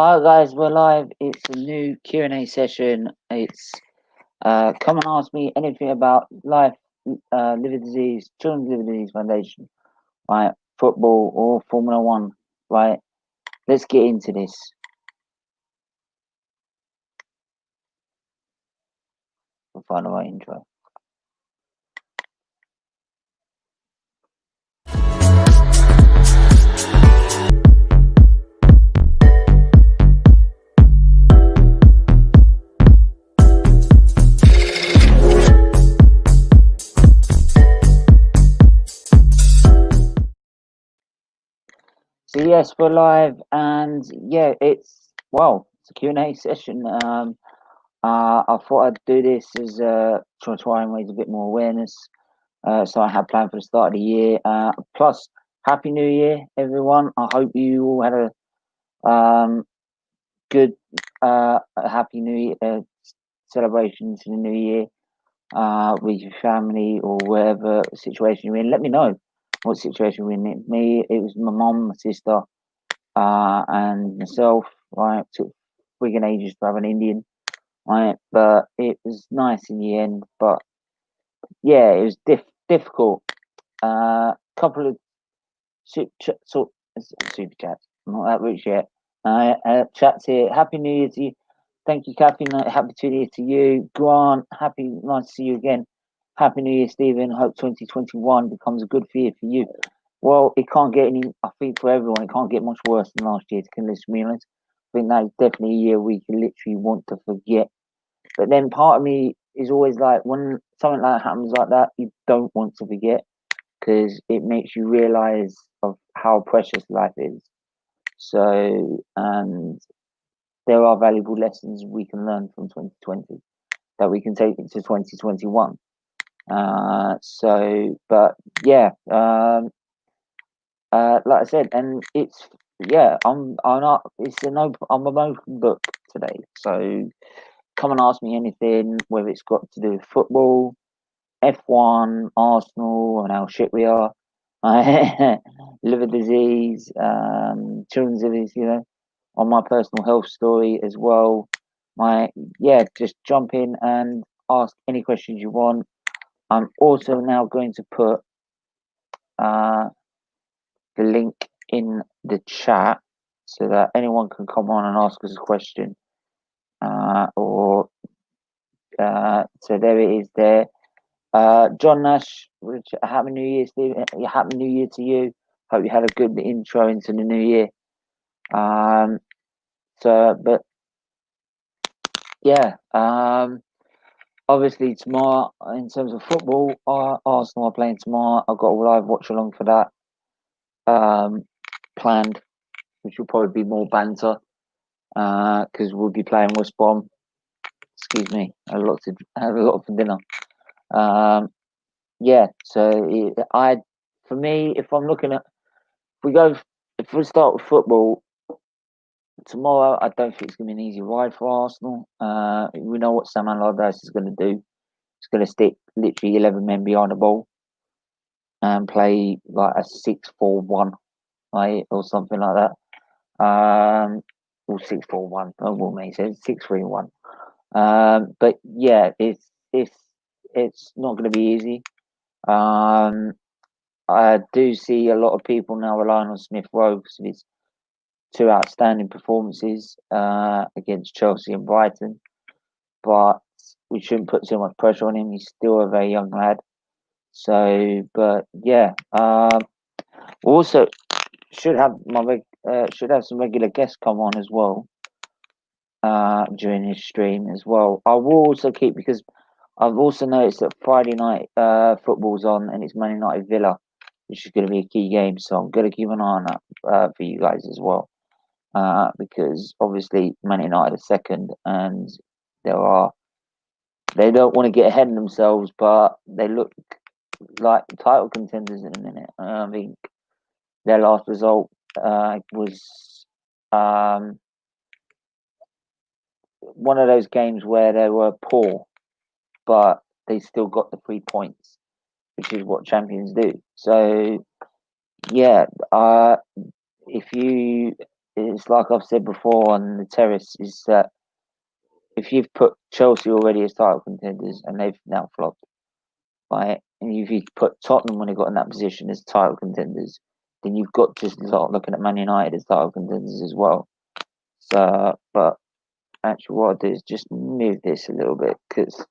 Hi guys, we're live. It's a new Q&A session. It's come and ask me anything about life, liver disease, children's liver disease foundation, right? Football or Formula One, right? Let's get into this. We'll find the right intro. So yes, we're live, and yeah, it's a Q&A session. I thought I'd do this as try and raise a bit more awareness. So I had planned for the start of the year. Plus, Happy New Year, everyone. I hope you all had a good Happy New Year celebrations in the New Year with your family or whatever situation you're in. Let me know what situation you're in. Me, it was my mum, my sister, and myself. Right, took friggin' ages to have an Indian. Right, but it was nice in the end. But yeah, it was difficult. Couple of super chats. I'm not that rich yet. Chats here. Happy New Year to you. Thank you, Kathy. Happy New Year to you, Grant. Nice to see you again. Happy New Year, Stephen. Hope 2021 becomes a good year for you. Well, it can't get any. I think for everyone, it can't get much worse than last year. To be honest, I think that is definitely a year we can literally want to forget. But then part of me is always like, when something like that happens like that, you don't want to forget because it makes you realize of how precious life is. So, and there are valuable lessons we can learn from 2020 that we can take into 2021. But yeah, like I said, and it's I'm not. It's an open. I'm an open book today. So come and ask me anything, whether it's got to do with football, F1, Arsenal, and how shit we are, liver disease, children's disease, on my personal health story as well. Just jump in and ask any questions you want. I'm also now going to put the link in the chat so that anyone can come on and ask us a question. So there it is there. John Nash, Happy New Year, Steve. Happy New Year to you. Hope you had a good intro into the new year. But yeah, obviously tomorrow in terms of football, Arsenal are playing tomorrow. I've got a live watch along for that planned, which will probably be more banter because we'll be playing West Brom. Excuse me, I had a lot for dinner. For me, if I'm looking at, if we start with football tomorrow, I don't think it's going to be an easy ride for Arsenal. We know what Sam Allardyce is going to do. He's going to stick literally 11 men behind the ball and play like a 6-4-1, right, or something like that. Or 6-4-1. Oh, what may say 6-3-1. But yeah, it's not going to be easy. I do see a lot of people now relying on Smith Rowe because of his two outstanding performances against Chelsea and Brighton. But we shouldn't put too much pressure on him. He's still a very young lad. So, but yeah. Also, should have some regular guests come on as well during his stream as well. I will also keep, because I've also noticed that Friday night football's on and it's Man United Villa, which is going to be a key game. So I'm going to keep an eye on that for you guys as well. Because obviously Man United are second and they don't want to get ahead of themselves, but they look like title contenders in a minute. I think their last result was one of those games where they were poor, but they still got the 3 points, which is what champions do. So yeah, if you it's like I've said before on the terrace, is that if you've put Chelsea already as title contenders and they've now flopped, right, and if you put Tottenham when they got in that position as title contenders, then you've got to start looking at Man United as title contenders as well. So, but actually, what I do is just move this a little bit because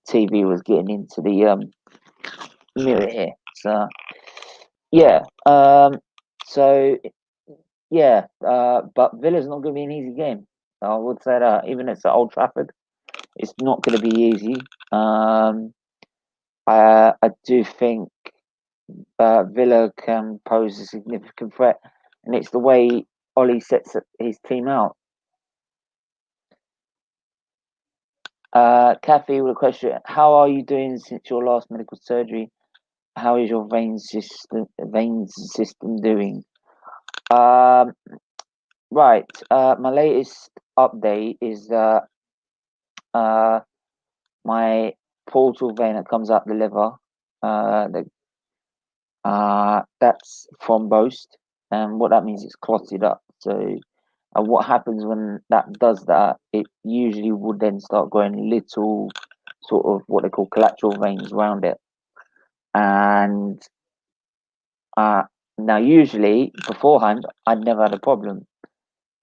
TV was getting into the mirror here. So yeah, so yeah, but Villa's not going to be an easy game. I would say that even if it's at Old Trafford, it's not going to be easy. I do think Villa can pose a significant threat, and it's the way Ollie sets his team out. Kathy with a question: how are you doing since your last medical surgery? How is your vein system doing? Um, right. My latest update is that my portal vein that comes up the liver, that's thrombosed, and what that means is clotted up. So, and what happens when that does that? It usually would then start growing little, sort of what they call collateral veins around it, and uh, now usually beforehand I'd never had a problem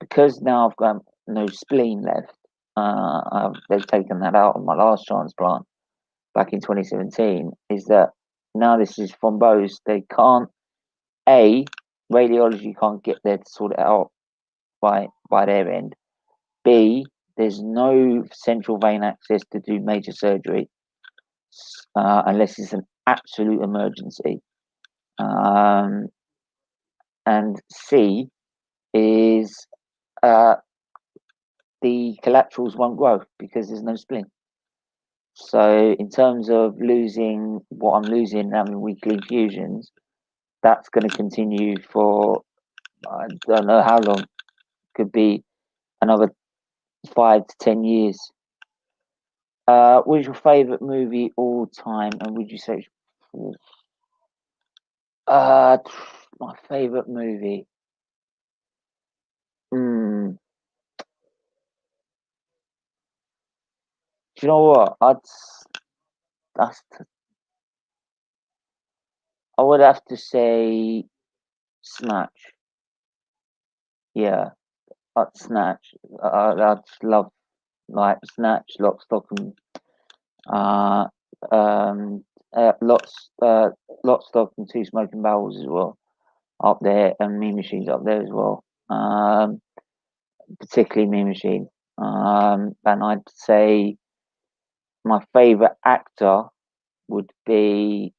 because now I've got no spleen left. They've taken that out on my last transplant back in 2017. Is that now this is thrombosed? They can't a radiology can't get there to sort it out by their end. B, there's no central vein access to do major surgery unless it's an absolute emergency. And C is the collaterals won't grow because there's no spleen. So in terms of losing what I'm losing, having weekly infusions, that's going to continue for I don't know how long. Could be another 5 to 10 years. What is your favourite movie all time, and would you say? Uh, my favourite movie. Do you know what? That's I would have to say Snatch. Yeah, Snatch. I just love like Snatch, Lock, Stock, and uh, um, Lock, Stock, and Two Smoking Barrels as well up there, and Mean Machine's up there as well. Particularly Mean Machine. And I'd say my favourite actor would be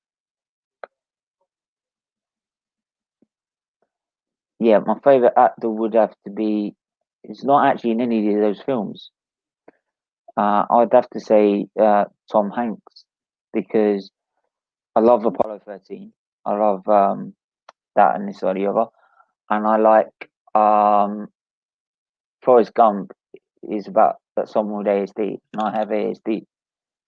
my favourite actor would have to be. It's not actually in any of those films. I'd have to say Tom Hanks because I love Apollo 13. I love that and this or the other, and I like Forrest Gump is about that someone with ASD, and I have ASD,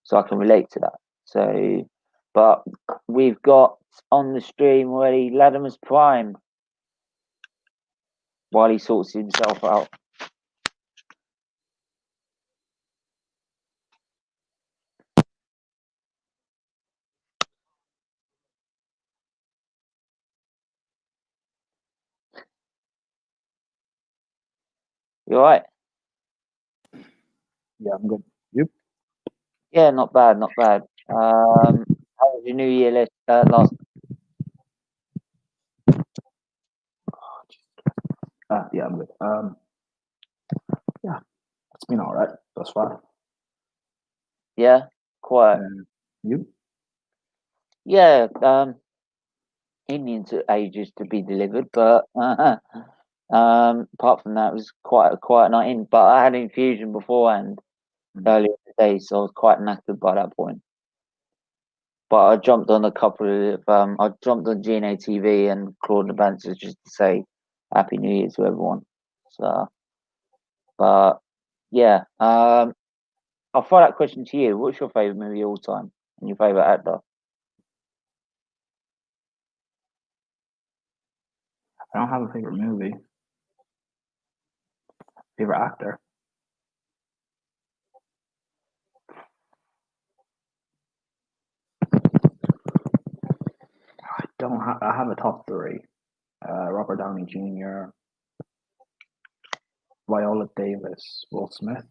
so I can relate to that. So, but we've got on the stream already Latimer's Prime while he sorts himself out. You all right? Yeah, I'm good. You? Yeah, not bad, not bad. How was your New Year last? Yeah, I'm good. Yeah, it's been all right thus far. Yeah, quiet. You? Yeah, Indian took ages to be delivered, but apart from that, it was quite a quiet night in. But I had an infusion beforehand earlier in the day, so I was quite knackered by that point. But I jumped on a couple of I jumped on GNA TV and Claude the Banter just to say Happy New Year to everyone. So, but yeah, I'll throw that question to you. What's your favorite movie of all time and your favorite actor? I don't have a favorite movie. Favorite actor? I have a top three. Robert Downey Jr., Viola Davis, Will Smith.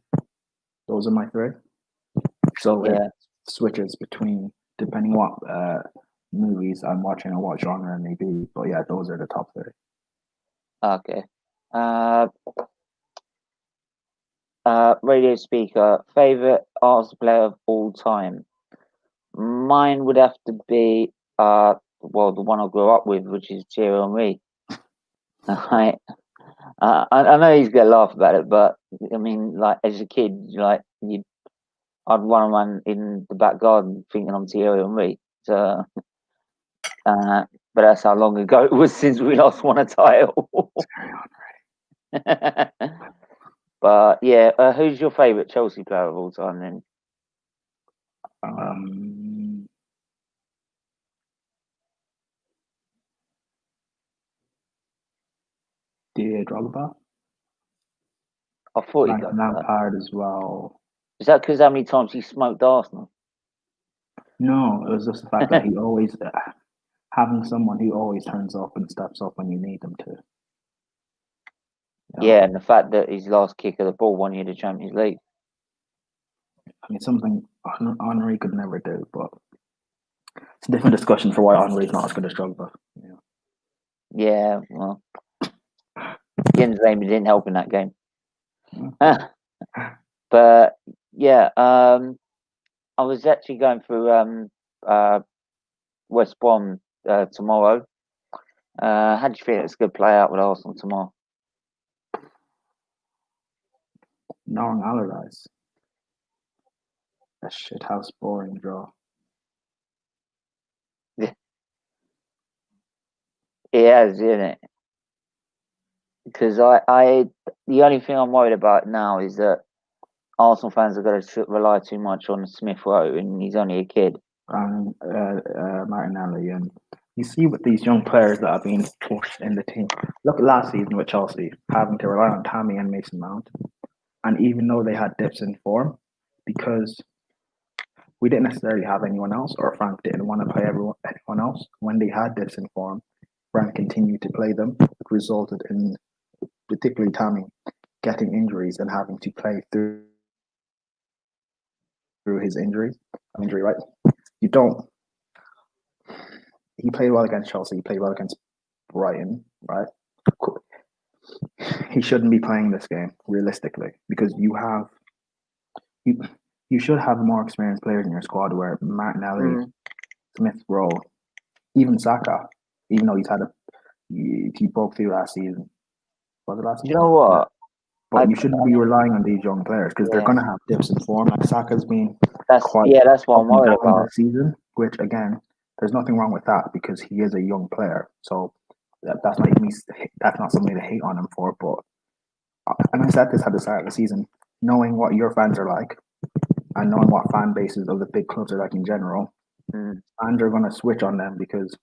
Those are my three. So it switches between depending what movies I'm watching or what genre it may be. But yeah, those are the top three. Okay. Radio speaker, favorite Arsenal player of all time. Mine would have to be the one I grew up with, which is Thierry Henry. Right. I know he's gonna laugh about it, but I mean, like as a kid, I'd run around in the back garden thinking I'm Thierry Henry. So, but that's how long ago it was since we last won a title. But yeah, who's your favourite Chelsea player of all time then? Didier Drogba. I thought he'd go Lampard as well. Is that because how many times he smoked Arsenal? No, it was just the fact that he always having someone who always turns up and steps up when you need them to. Yeah, and the fact that his last kick of the ball won you the Champions League. I mean, something Henry could never do, but it's a different discussion for why Henry's not as good as Drogba. Yeah, well, Jim's name didn't help in that game. But yeah, I was actually going through West Brom tomorrow. How do you think it's going to play out with Arsenal tomorrow? Northern Allardyce. A shithouse boring draw. It has, isn't it? Because the only thing I'm worried about now is that Arsenal fans are going to rely too much on Smith Rowe, and he's only a kid. And Martinelli, and you see with these young players that are being pushed in the team. Look at last season with Chelsea, having to rely on Tammy and Mason Mount, and even though they had dips in form, because we didn't necessarily have anyone else, or Frank didn't want to play anyone else. When they had dips in form, Frank continued to play them. It resulted in, particularly Tammy, getting injuries and having to play through his injury, right? You don't. He played well against Chelsea. He played well against Brighton, right? He shouldn't be playing this game realistically because you should have more experienced players in your squad. Where Martinelli, Smith Rowe, even Saka, even though he broke through last season. Was it last season? You know what? Yeah. But you shouldn't be relying on these young players because they're going to have dips in form. Like Saka's been that's what I'm worried about this season. Which again, there's nothing wrong with that because he is a young player. So that's not something to hate on him for. But and I said this at the start of the season, knowing what your fans are like and knowing what fan bases of the big clubs are like in general, fans are going to switch on them because,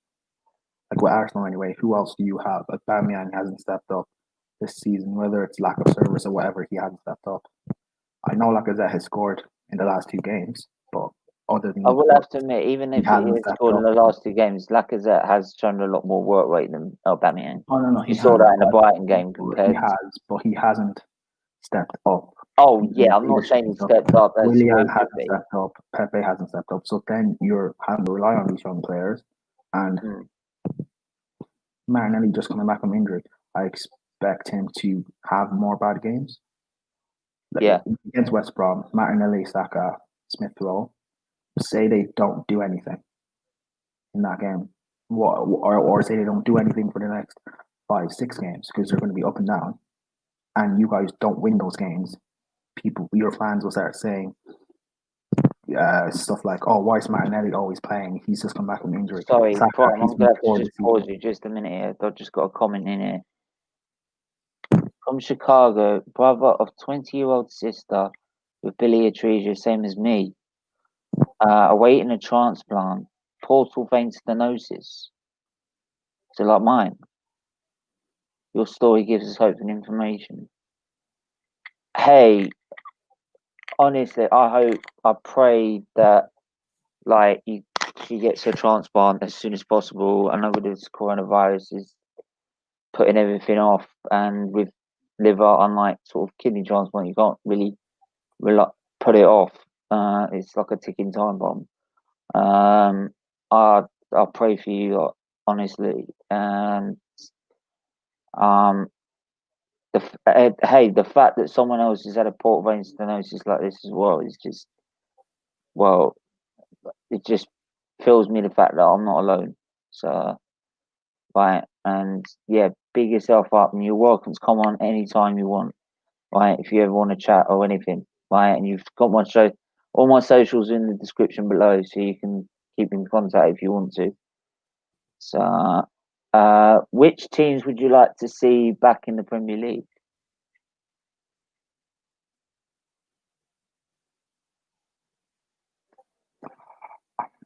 like with Arsenal anyway, who else do you have? Like Aubameyang hasn't stepped up this season, whether it's lack of service or whatever, he hasn't stepped up. I know Lacazette has scored in the last 2 games, but other than I will have to admit, even if he has scored in the last 2 games, Lacazette has shown a lot more work rate than Aubameyang. Oh no, you saw that in the Brighton game compared. He hasn't stepped up. Oh yeah, I'm not saying he stepped up. Willian hasn't stepped up. Pepe hasn't stepped up. So then you're having to rely on these young players, and Martinelli just coming back from injury. I expect him to have more bad games. Against West Brom, Martinelli, Saka, Smith Rowe, say they don't do anything in that game, or say they don't do anything for the next 5-6 games because they're going to be up and down, and you guys don't win those games. Your fans will start saying stuff like, "Oh, why is Martinelli always playing? He's just come back from injury." Sorry, Brom, I'm going to just pause you just a minute here. I've just got a comment in here. From Chicago, brother of 20-year-old sister with biliary atresia, same as me. Awaiting a transplant. Portal vein stenosis. So like mine. your story gives us hope and information. Hey, honestly, I pray that like she gets her transplant as soon as possible. I know with this coronavirus is putting everything off, and with liver, unlike sort of kidney transplant, you can't really put it off. It's like a ticking time bomb. Um, I I pray for you, honestly, and um, hey, the fact that someone else has had a port vein stenosis like this as well is just well, it just fills me the fact that I'm not alone. So, right, and yeah, big yourself up, and you're welcome to come on anytime you want. Right, if you ever want to chat or anything, right, and you've got my show, all my socials in the description below, so you can keep in contact if you want to. So, which teams would you like to see back in the Premier League?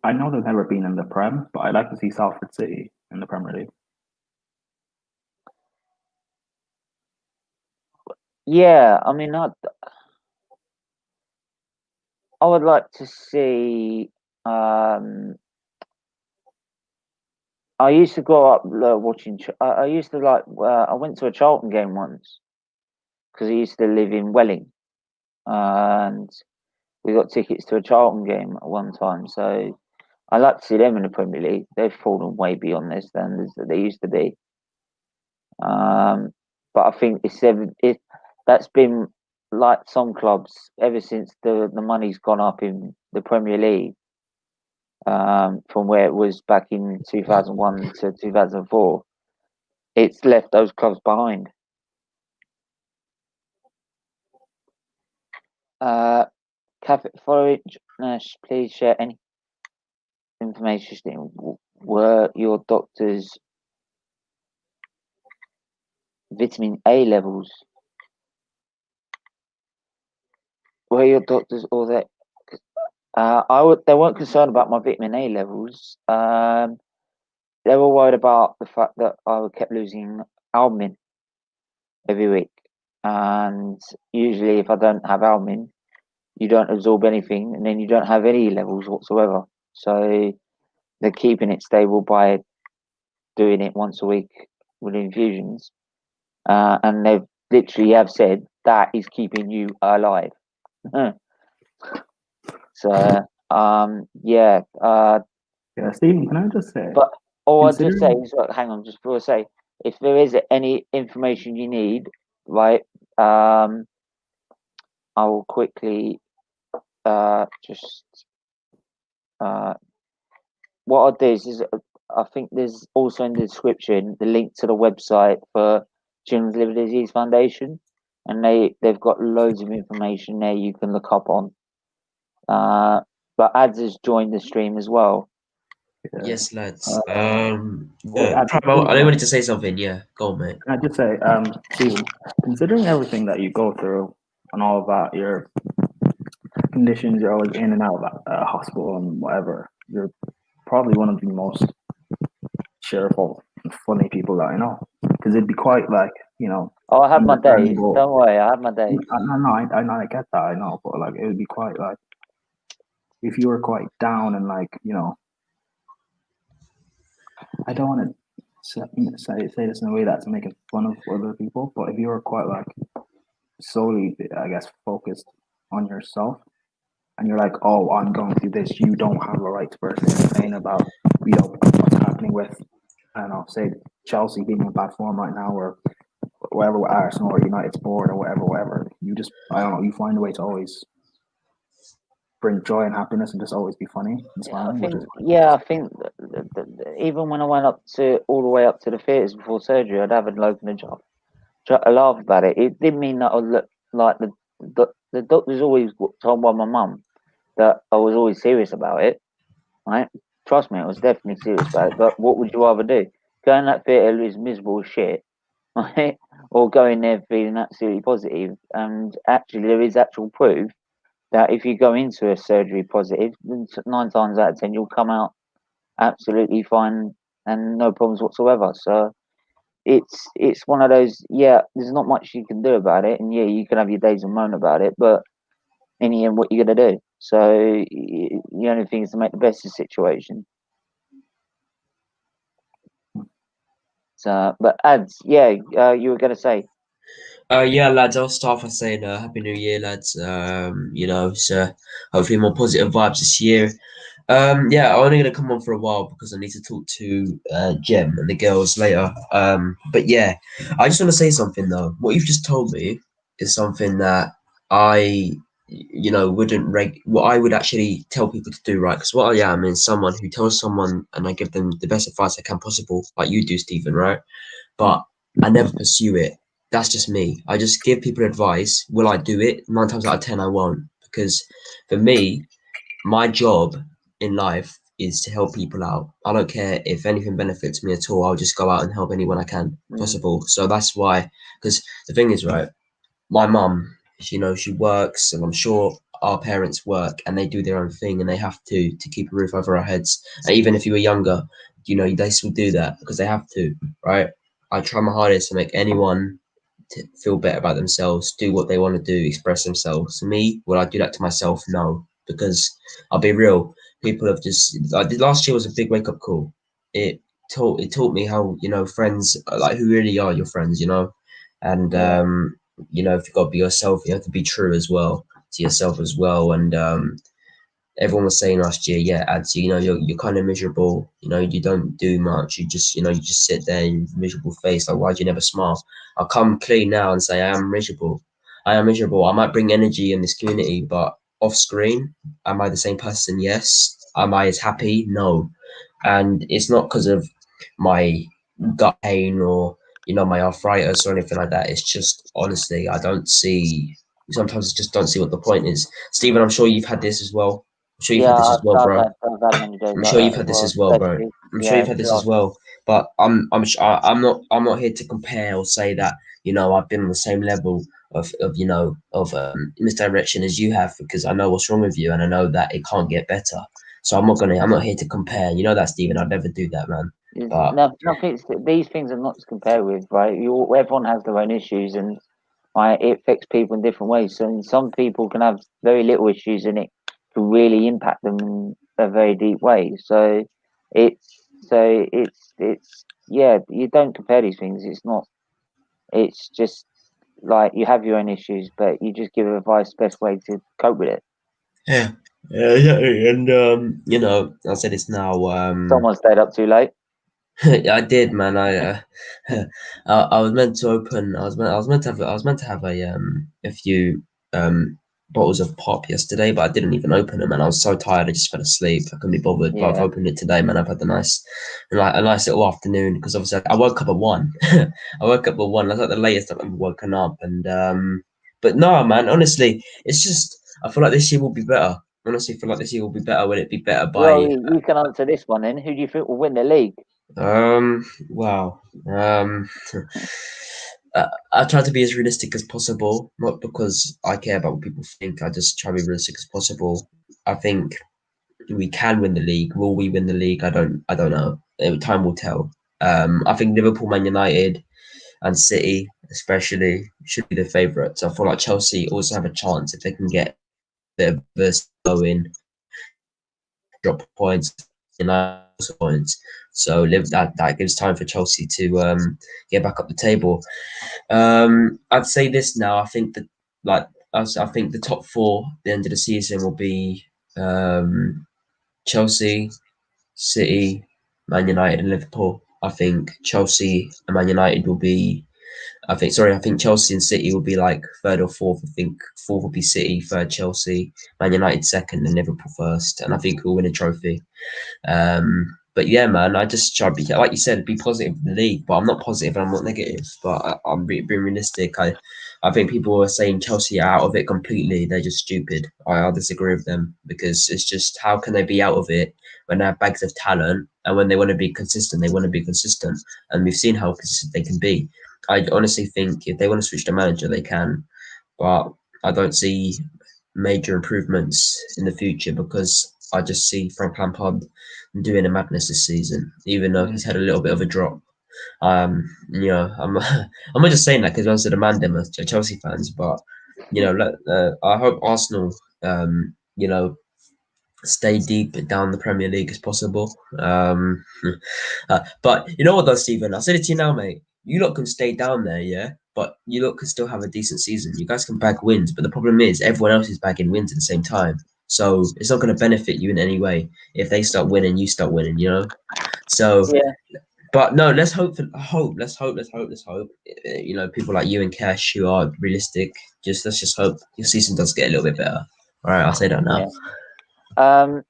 I know they've never been in the Prem, but I'd like to see Salford City in the Premier League. Yeah, I mean, I would like to see. I used to grow up watching. I used to like. I went to a Charlton game once because I used to live in Welling, and we got tickets to a Charlton game at one time. So I like to see them in the Premier League. They've fallen way beyond their standards that they used to be. But I think that's been like some clubs ever since the money's gone up in the Premier League. From where it was back in 2001 to 2004, it's left those clubs behind. Catholic Forage, Nash, please share any information. Were your doctor's vitamin A levels? Were your doctors or that? They weren't concerned about my vitamin A levels. They were worried about the fact that I kept losing albumin every week, and usually if I don't have albumin, you don't absorb anything, and then you don't have any levels whatsoever. So they're keeping it stable by doing it once a week with infusions, and they've literally have said that is keeping you alive. So yeah, Yeah, Stephen, can I just say, but all I'd just say considering is, look, hang on, just before I say, if there is any information you need, right, I will quickly just uh, what I'll do is I think there's also in the description the link to the website for Children's Liver Disease Foundation, and they've got loads of information there you can look up on. But Ads has joined the stream as well. yeah, Yes, lads. uh, Yeah, Prime, I wanted to say something. Yeah, go on, mate. can I just say, Stephen, considering everything that you go through and all of that, your conditions, you're always in and out of hospital and whatever, you're probably one of the most cheerful and funny people that I know. Because it'd be quite like, Oh, I have my days. understandable. Don't worry, I have my days. No, I get that, I know, but like it would be quite like if you were quite down and like, I don't want to say this in a way that's making fun of other people, but if you were quite like solely, I guess, focused on yourself, and you're like, oh, I'm going through this, you don't have a right to burst into pain about, what's happening with, I don't know, say Chelsea being in bad form right now, or whatever with Arsenal or United's board or whatever. You just, I don't know, you find a way to always bring joy and happiness and just always be funny and smiling. I think even when I went all the way up to the theatres before surgery, I'd have a local job. I laugh about it. It didn't mean that I looked like the doctors always told by my mum that I was always serious about it. Right? Trust me, I was definitely serious about it. But what would you rather do? Go in that theatre is miserable as shit, right? Or go in there feeling absolutely positive. And actually, there is actual proof that if you go into a surgery positive, 9 times out of 10 you'll come out absolutely fine and no problems whatsoever. So it's one of those. Yeah, there's not much you can do about it, and yeah, you can have your days and moan about it, but in the end, what you gonna do? So the only thing is to make the best of the situation. So, but ads, yeah, you were gonna say, Yeah, lads, I'll start by saying Happy New Year, lads. So hopefully more positive vibes this year. Yeah, I'm only gonna come on for a while because I need to talk to Jem and the girls later. But yeah, I just want to say something though. What you've just told me is something that I, what I would actually tell people to do, right? Because what I am is someone who tells someone and I give them the best advice I can possible, like you do, Stephen, right? But I never pursue it. That's just me. I just give people advice. Will I do it? 9 times out of 10, I won't. Because for me, my job in life is to help people out. I don't care if anything benefits me at all. I'll just go out and help anyone I can possible. So that's why, because the thing is, right, my mum, she works, and I'm sure our parents work and they do their own thing and they have to keep a roof over our heads. And even if you were younger, they still do that because they have to, right? I try my hardest to make anyone feel better about themselves, do what they want to do, express themselves. Me, will I do that to myself? No, because I'll be real. People have just like last year was a big wake up call. It taught me how friends like who really are your friends, and if you've got to be yourself, you have to be true as well to yourself as well. And everyone was saying last year, yeah, ads, you're kind of miserable. You don't do much. You just sit there in miserable face. Like, why do you never smile? I'll come clean now and say I am miserable. I am miserable. I might bring energy in this community, but off screen, am I the same person? Yes. Am I as happy? No. And it's not because of my gut pain or my arthritis or anything like that. It's just honestly, I don't see. Sometimes I just don't see what the point is. Stephen, I'm sure you've had this as well. I'm sure you've yeah, had this as well, bro. I've had many days I'm like sure that you've as had this well, as well, bro. especially I'm sure yeah, you've had this as sure. well. But I'm not here to compare or say that I've been on the same level of misdirection as you have, because I know what's wrong with you and I know that it can't get better. So I'm not here to compare. You know that, Stephen. I'd never do that, man. But Nothing. These things are not to compare with, right? Everyone has their own issues, and right, it affects people in different ways. So some people can have very little issues, and it can really impact them in a very deep way. So it's yeah. You don't compare these things. It's not. It's just like you have your own issues, but you just give advice best way to cope with it. yeah, yeah, and I'll say this now. Someone stayed up too late. I did, man. I was meant to open. I was meant to have a few bottles of pop yesterday, but I didn't even open them, and I was so tired. I just fell asleep. I couldn't be bothered. But I've Yeah, opened it today, man. I've had a nice little afternoon because obviously I woke up at 1. I woke up at 1. That's like the latest I've ever woken up, and but no, man. Honestly, it's just I feel like this year will be better. Honestly, I feel like this year will be better. Will it be better well, by you can answer this one then. Who do you think will win the league? Wow. I try to be as realistic as possible, not because I care about what people think. I just try to be realistic as possible. I think we can win the league. Will we win the league? I don't know. Time will tell. I think Liverpool, Man United, and City, especially, should be the favourites. I feel like Chelsea also have a chance if they can get their verse going, drop points, points. So that gives time for Chelsea to get back up the table. I'd say this now. I think that I think the top four at the end of the season will be Chelsea, City, Man United, and Liverpool. I think Chelsea and Man United will be. I think Chelsea and City will be like third or fourth. I think fourth will be City, third Chelsea, Man United second, and Liverpool first. And I think we'll win a trophy. But yeah, man, I just try to be like you said, be positive in the league. But I'm not positive and I'm not negative. But I'm being realistic. I think people are saying Chelsea are out of it completely. They're just stupid. I disagree with them because it's just how can they be out of it when they have bags of talent and when they want to be consistent, they want to be consistent. And we've seen how consistent they can be. I honestly think if they want to switch the manager, they can. But I don't see major improvements in the future because I just see Frank Lampard doing a madness this season, even though he's had a little bit of a drop. You know, I'm I'm not just saying that because most of the man them are Chelsea fans, but you know, I hope Arsenal, you know, stay deep down the Premier League as possible. But you know what, though, Stephen? I'll say it to you now, mate. You lot can stay down there, yeah, but you lot can still have a decent season. You guys can bag wins, but the problem is everyone else is bagging wins at the same time. So it's not going to benefit you in any way if they start winning, you start winning. You know. So, Yeah. but no, let's hope for hope. Let's hope. Let's hope. Let's hope. You know, people like you and Cash who are realistic. Let's just hope your season does get a little bit better. All right, I'll say that now. Yeah.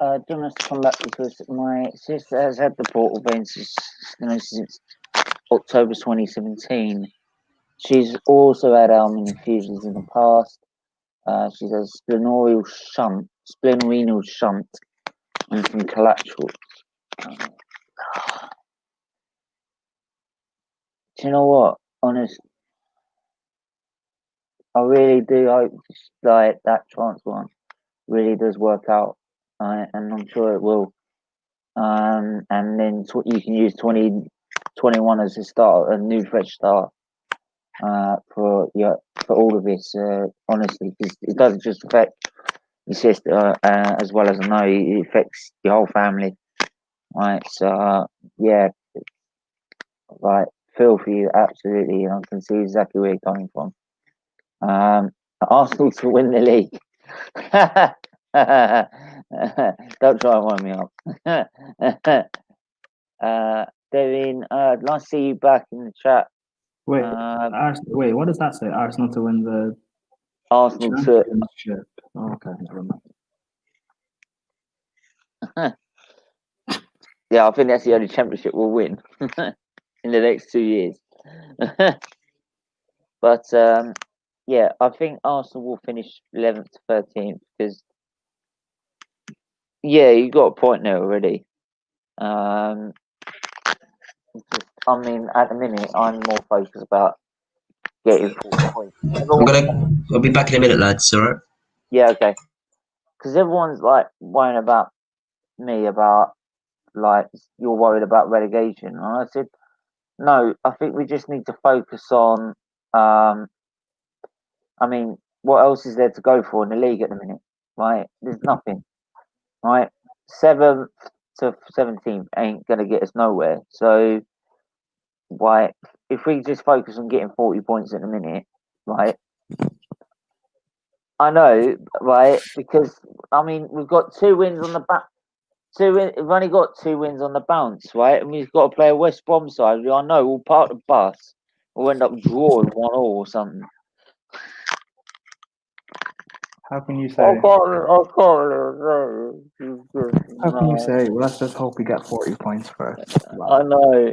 Do you want to come back because my sister has had the portal vein since October 2017. She's also had almond infusions in the past. She's had splenorenal shunt, and some collateral. Do you know what? Honest, I really do hope like that transplant really does work out, and I'm sure it will. And then you can use 2021 as a start, a new fresh start for all of this. Honestly, because it doesn't just affect your sister as well as I know it affects your whole family. Right, so yeah, like feel for you absolutely, and I can see exactly where you're coming from. Arsenal to win the league. Don't try and wind me up. Devin, nice to see you back in the chat. Wait, wait, what does that say? Arsenal to win the Arsenal to championship. Oh, okay, never mind. yeah, I think that's the only championship we'll win in the next 2 years. But yeah, I think Arsenal will finish 11th to 13th because yeah, you got a point there already. I mean, at the minute, I'm more focused about getting 40 points. I'll be back in a minute, lads. All right. Yeah, okay. Because everyone's like worrying about me about like you're worried about relegation, and I said no. I think we just need to focus on. I mean, what else is there to go for in the league at the minute? Right, there's nothing. Right, 7th to 17th ain't gonna get us nowhere. So, right, if we just focus on getting 40 points at the minute, right. I know, right? Because I mean, we've got 2 wins on the back. We've only got 2 wins on the bounce, right? And we've got to play a West Brom side. I know we'll park the bus. We'll end up drawing 1-1 or something. How can you say? I can't. How can you say? Well, let's just hope we get 40 points first. I know.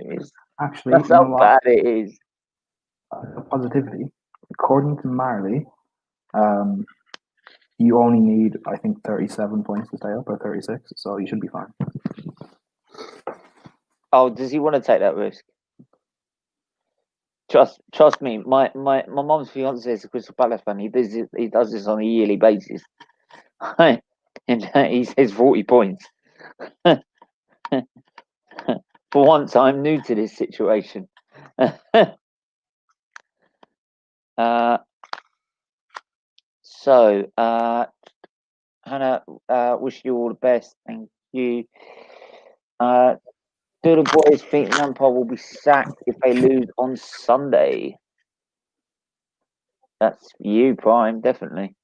Actually, That's you know how what? bad it is. Positivity. According to Marley, you only need, I think, 37 points to stay up, or 36, so you should be fine. Oh, does he want to take that risk? Trust me. My mom's fiance is a Crystal Palace fan. He does this on a yearly basis. And he says 40 points. For once, I'm new to this situation. So, Hannah, wish you all the best. Thank you. Do the boys think Lampard will be sacked if they lose on Sunday? That's you, Prime, definitely.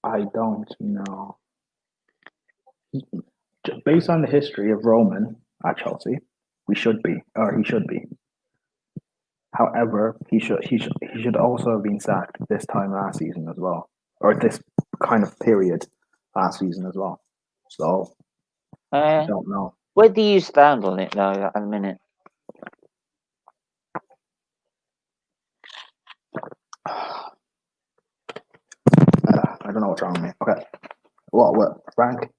I don't know. Based on the history of Roman at Chelsea, we should be, or he should be. However, he should also have been sacked this time last season as well, or this kind of period last season as well. So I don't know. Where do you stand on it though? At the minute, I don't know what's wrong with me. Okay, what Frank?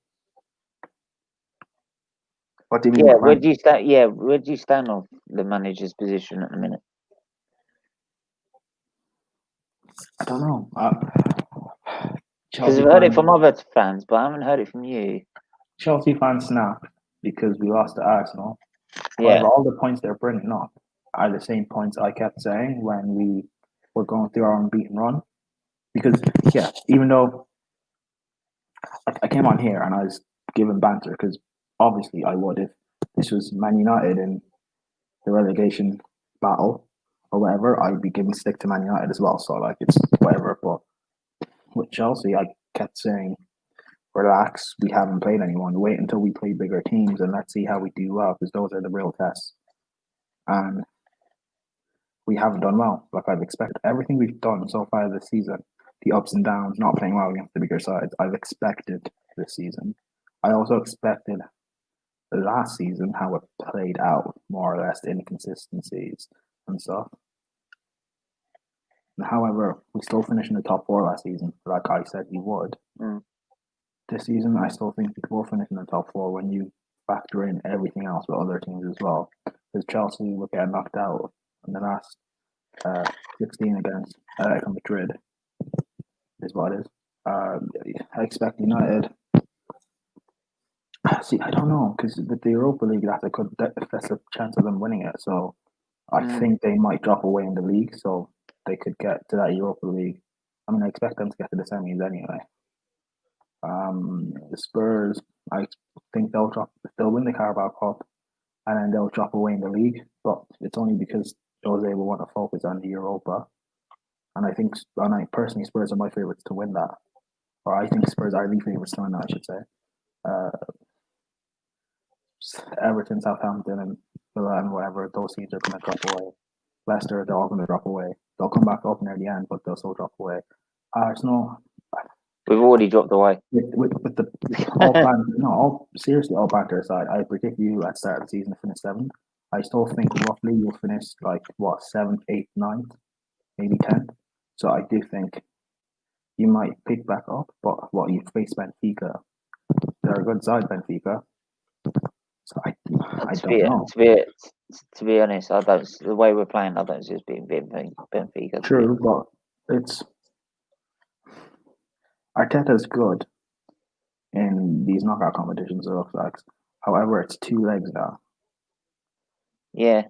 What do you mean? yeah. Where do you stand? Yeah, where do you stand on the manager's position at the minute? I don't know. Because I've heard it from other fans, but I haven't heard it from you. Chelsea fans snap because we lost to Arsenal. Yeah, However, all the points they're bringing up are the same points I kept saying when we were going through our unbeaten run. Because, yeah, even though I came on here and I was giving banter, because obviously I would if this was Man United in the relegation battle or whatever, I'd be giving stick to Man United as well. So, like, it's whatever. But with Chelsea, I kept saying, relax, we haven't played anyone. Wait until we play bigger teams and let's see how we do well, because those are the real tests. And we haven't done well. Like I've expected everything we've done so far this season, the ups and downs, not playing well against the bigger sides, I've expected this season. I also expected last season how it played out, more or less, the inconsistencies and stuff. However, we still finished in the top four last season, like I said we would. This season, I still think we will finish in the top four when you factor in everything else with other teams as well. Because Chelsea will get knocked out in the last 16 against Atletico Madrid, is what it is. I expect United. See, I don't know, because with the Europa League, that's a chance of them winning it. So I think they might drop away in the league, so they could get to that Europa League. I mean, I expect them to get to the semis anyway. The Spurs, I think they'll win the Carabao Cup, and then they'll drop away in the league. But it's only because Jose will want to focus on the Europa, and I personally, Spurs are my favourites to win that, or I think Spurs are the favourites to win that, I should say. Everton, Southampton, and Villa, and whatever, those teams are going to drop away. Leicester, they're all going to drop away. They'll come back up near the end, but they'll still drop away. Arsenal, we've already dropped away. With the all banter aside, I predict you at the start of the season to finish seventh. I still think roughly you'll finish like what 7th, 8th, 9th, maybe 10th. So I do think you might pick back up, but you face Benfica. They're a good side, Benfica. So I don't know. To be honest, I don't. The way we're playing, I don't see us being Benfica. True, but it's Arteta's good in these knockout competitions. It looks like. However, it's 2 legs now. Yeah.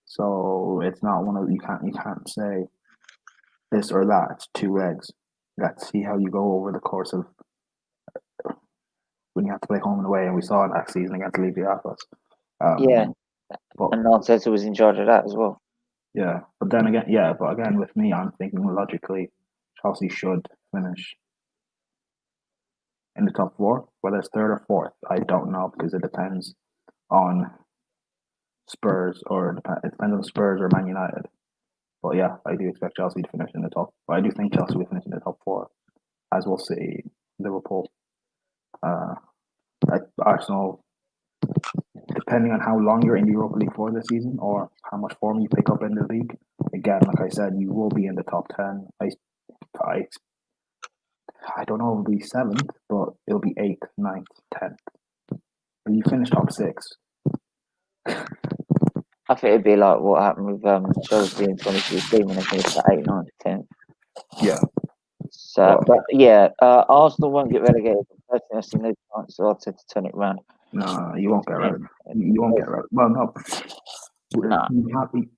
So it's not one of you can't say this or that. It's 2 legs. Let's see how you go over the course of when you have to play home and away. And we saw it next season against Olympiacos. Yeah. And Arteta was in charge of that as well. Yeah, but again, with me, I'm thinking logically, Chelsea should finish in the top 4. Whether it's 3rd or 4th, I don't know, because it depends on Spurs or Man United. But yeah, I do expect Chelsea to finish in the top. But I do think Chelsea will finish in the top 4, as we'll see Liverpool, Arsenal. Depending on how long you're in the Europa League for this season, or how much form you pick up in the league, again, like I said, you will be in the top 10. I don't know if it'll be 7th, but it'll be 8th, 9th, 10th. If you finish top 6. I think it'd be like what happened with Chelsea in 2016 when they finished at 8th, 9th, 10th. Yeah. So, but yeah, Arsenal won't get relegated. Personally, I see no chance of Arteta to turn it around. No, you won't get relegated. You won't get relegated. Well, no.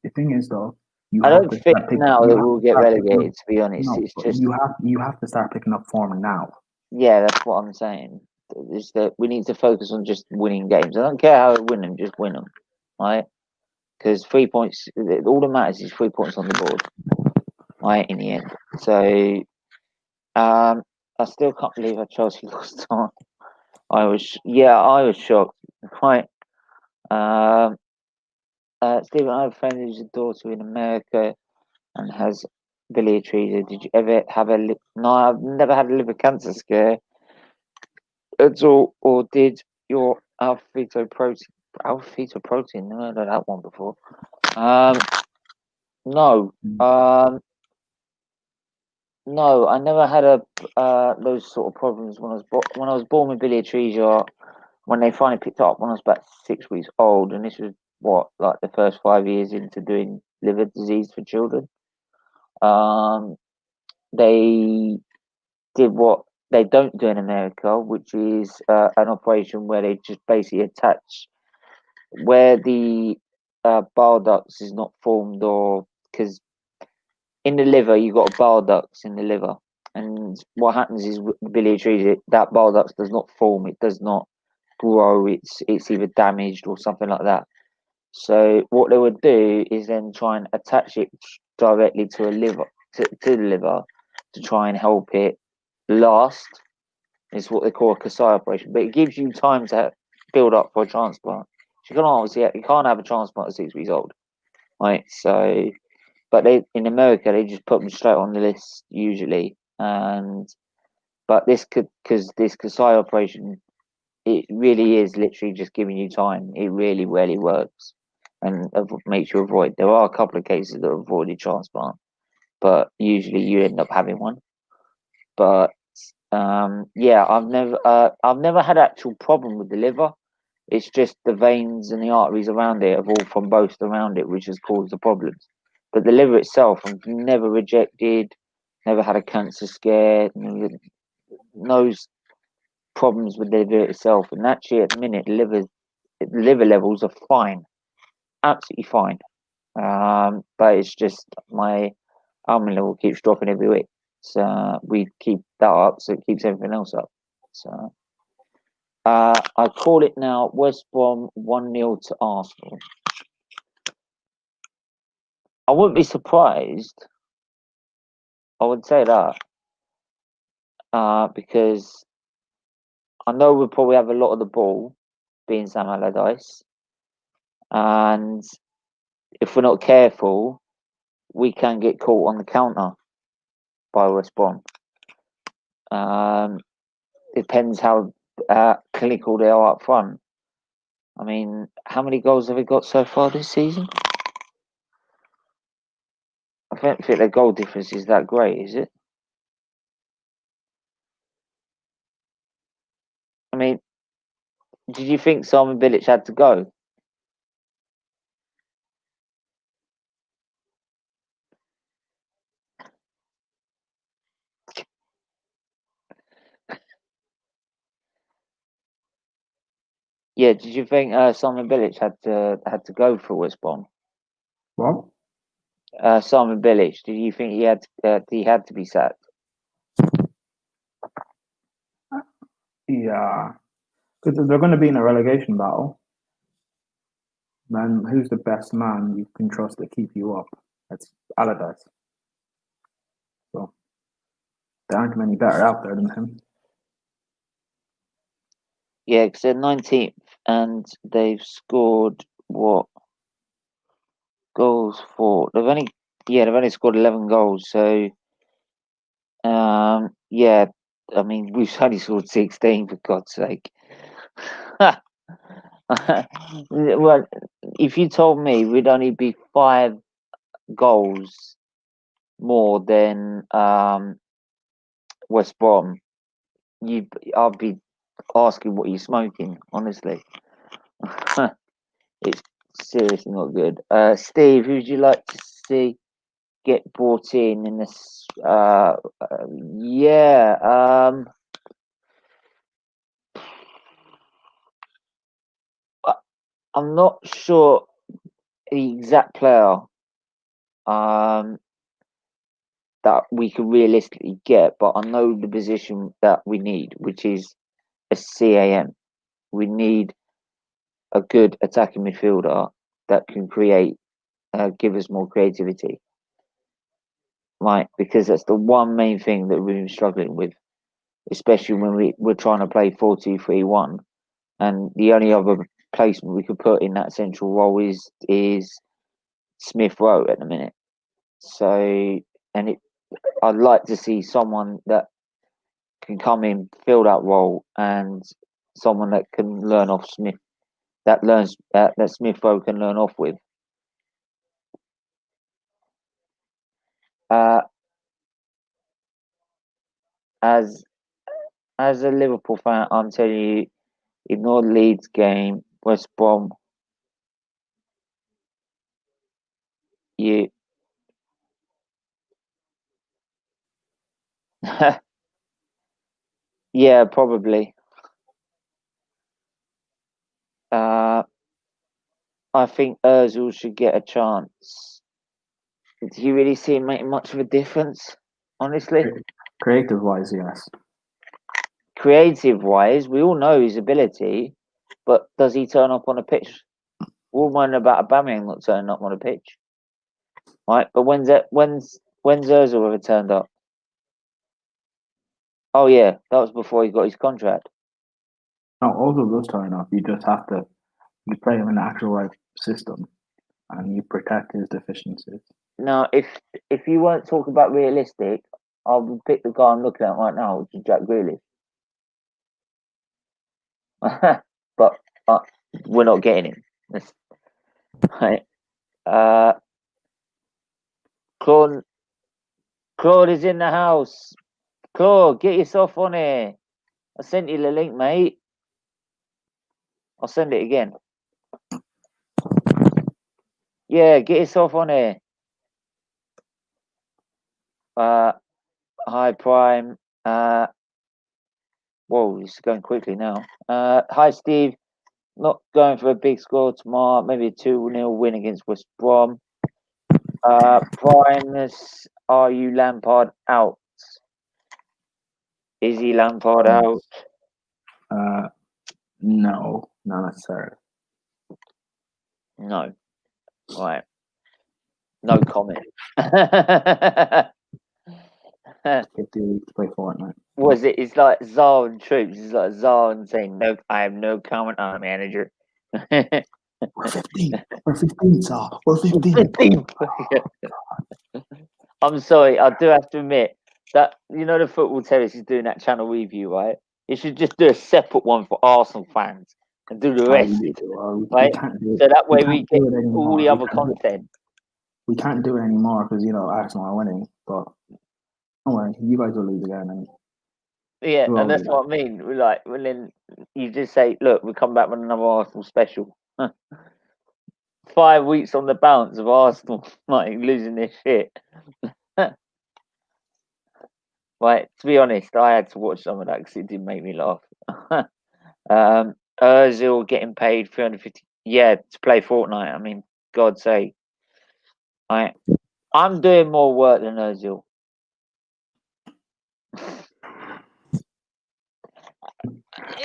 The thing is, though, I don't think now that we'll get relegated. To be honest, it's just you have to start picking up form now. Yeah, that's what I'm saying. Is that we need to focus on just winning games. I don't care how we win them, just win them, right? Because 3 points, all that matters is 3 points on the board, right? In the end, so I still can't believe how Chelsea lost on. I was shocked, right? Stephen, I have a friend who's a daughter in America and has biliary atresia. Did you ever have No, I've never had a liver cancer scare at all. Or did your alpha fetoprotein? No, I heard that one before. No. No, I never had those sort of problems when I was born with biliary atresia. When they finally picked up when I was about 6 weeks old, and this was like the first 5 years into doing liver disease for children. They did what they don't do in America, which is an operation where they just basically attach where the bile ducts is not formed, or because in the liver you got a bile ducts in the liver, and what happens is with biliary atresia, that bile duct does not form, it does not grow, it's either damaged or something like that. So what they would do is then try and attach it directly to a liver, to the liver, to try and help it last. It's what they call a Kasai operation, but it gives you time to build up for a transplant. You can't have a transplant at 6 weeks old, right? So, but they in America they just put them straight on the list usually, and but this could because this Kasai operation, it really is literally just giving you time. It really rarely works and makes you avoid. There are a couple of cases that avoided transplant, but usually you end up having one. But yeah, I've never had actual problem with the liver. It's just the veins and the arteries around it have all thrombosed around it, which has caused the problems. But the liver itself, I've never rejected, never had a cancer scare, no problems with the liver itself. And actually, at the minute, the liver levels are fine, absolutely fine. But it's just my almond level keeps dropping every week. So we keep that up, so it keeps everything else up. So I call it now West Brom 1-0 to Arsenal. I wouldn't be surprised. I would say that because I know we'll probably have a lot of the ball, being Sam Allardyce, and if we're not careful, we can get caught on the counter by West Brom. Depends how clinical they are up front. I mean, how many goals have we got so far this season? I don't think their goal difference is that great, is it? I mean, did you think Simon Bilic had to go? Yeah, did you think Simon Bilic had to go for West Brom? What? Simon Bilic, did you think he had to be sacked? Yeah, because they're going to be in a relegation battle. Then who's the best man you can trust to keep you up? It's Allardyce. So there aren't many better out there than him. Yeah, because they're 19th and they've scored what goals for? They've only scored 11 goals. So yeah, I mean we've only scored 16 for God's sake. Well, if you told me we'd only be 5 goals more than West Brom, I'd be asking what you're smoking. Honestly, it's seriously not good. Steve, who would you like to see get brought in this? Yeah, I'm not sure the exact player that we could realistically get, but I know the position that we need, which is a CAM. We need a good attacking midfielder that can give us more creativity, right? Because that's the one main thing that we've been struggling with, especially when we're trying to play 4-2-3-1, and the only other placement we could put in that central role is Smith Rowe at the minute. So, I'd like to see someone that can come in, fill that role, and someone that can learn off Smith, that Smith Rowe can learn off with. Uh, as as a Liverpool fan, I'm telling you, ignore the Leeds game, West Brom. You Yeah, probably. I think Ozil should get a chance. Do you really see him making much of a difference? Honestly, Creative wise, yes. creative wise, we all know his ability, but does he turn up on a pitch? We're all moaning about Aubameyang not turning up on a pitch, right? But when's Ozil ever turned up? Oh yeah, that was before he got his contract. No, Ozil does turn up. You just have to you play him in the actual right system and you protect his deficiencies. Now, if you weren't talking about realistic, I would pick the guy I'm looking at right now, which is Jack Grealish. But we're not getting him. Right. Claude is in the house. Claude, get yourself on here. I sent you the link, mate. I'll send it again. Yeah, get yourself on here. Hi, Prime. Whoa, this is going quickly now. Hi, Steve. Not going for a big score tomorrow. Maybe a 2-0 win against West Brom. Primus, are you Lampard out? Is he Lampard out? No, not necessarily. No. Right. No comment. 50 weeks to play Fortnite. Was it? It's like Zara and Troops. It's like Zara saying, "No, I have no comment on it, manager." We're 15. We're 15, sir. We're 15. I'm sorry. I do have to admit that the Football Terrace is doing that channel review, right? You should just do a separate one for Arsenal fans and do the rest, right? So that way we get all the other content. We can't do it anymore because Arsenal are winning. But don't worry, you guys will lose again. And yeah, and that's what I mean. We're like, well, then you just say, "Look, we come back with another Arsenal special." 5 weeks on the bounce of Arsenal, like losing their shit. Right, to be honest, I had to watch some of that because it did make me laugh. Ozil getting paid 350. Yeah, to play Fortnite. I mean, God's sake. I'm doing more work than Ozil.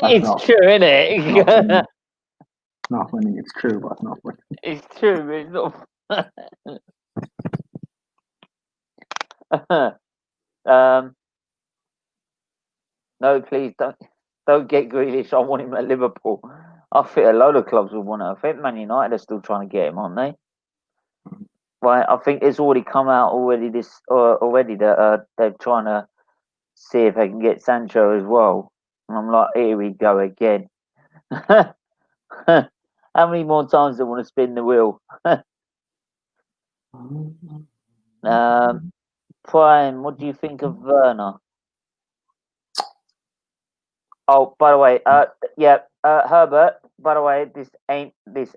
It's true, isn't it? Not funny. It's true, but it's not funny. It's true, but it's not. No, please don't get Grealish. I want him at Liverpool. I think a load of clubs will want to. I think Man United are still trying to get him, aren't they? Right. I think it's already come out already that they're trying to see if they can get Sancho as well. And I'm like, here we go again. How many more times do I want to spin the wheel? Prime, what do you think of Werner? Oh, by the way, Herbert. By the way, this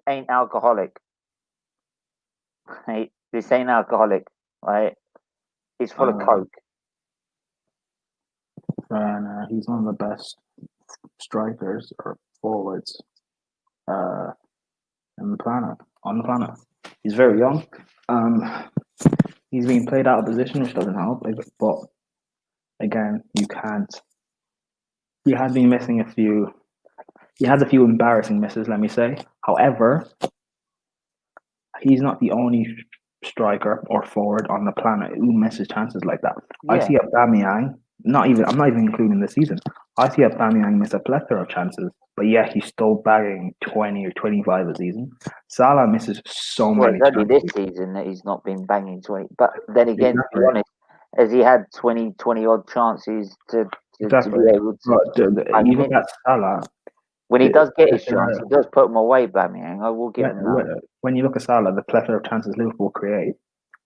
ain't alcoholic. Hey, this ain't alcoholic, right? It's full of coke. And he's one of the best strikers or forwards on the planet. He's very young. He's being played out of position, which doesn't help. But again, you can't. He has been missing a few. He has a few embarrassing misses, let me say. However, he's not the only striker or forward on the planet who misses chances like that. Yeah. I see Aubameyang. I'm not even including the season. I see Aubameyang miss a plethora of chances, but yeah, he's still bagging 20 or 25 a season. Salah misses so many chances. It's only this season that he's not been banging 20. But then again, to be honest, has he had 20 odd chances to be able to? You look at Salah. When he does get his chance, he does put them away, Aubameyang. I will give him that. When you look at Salah, the plethora of chances Liverpool create,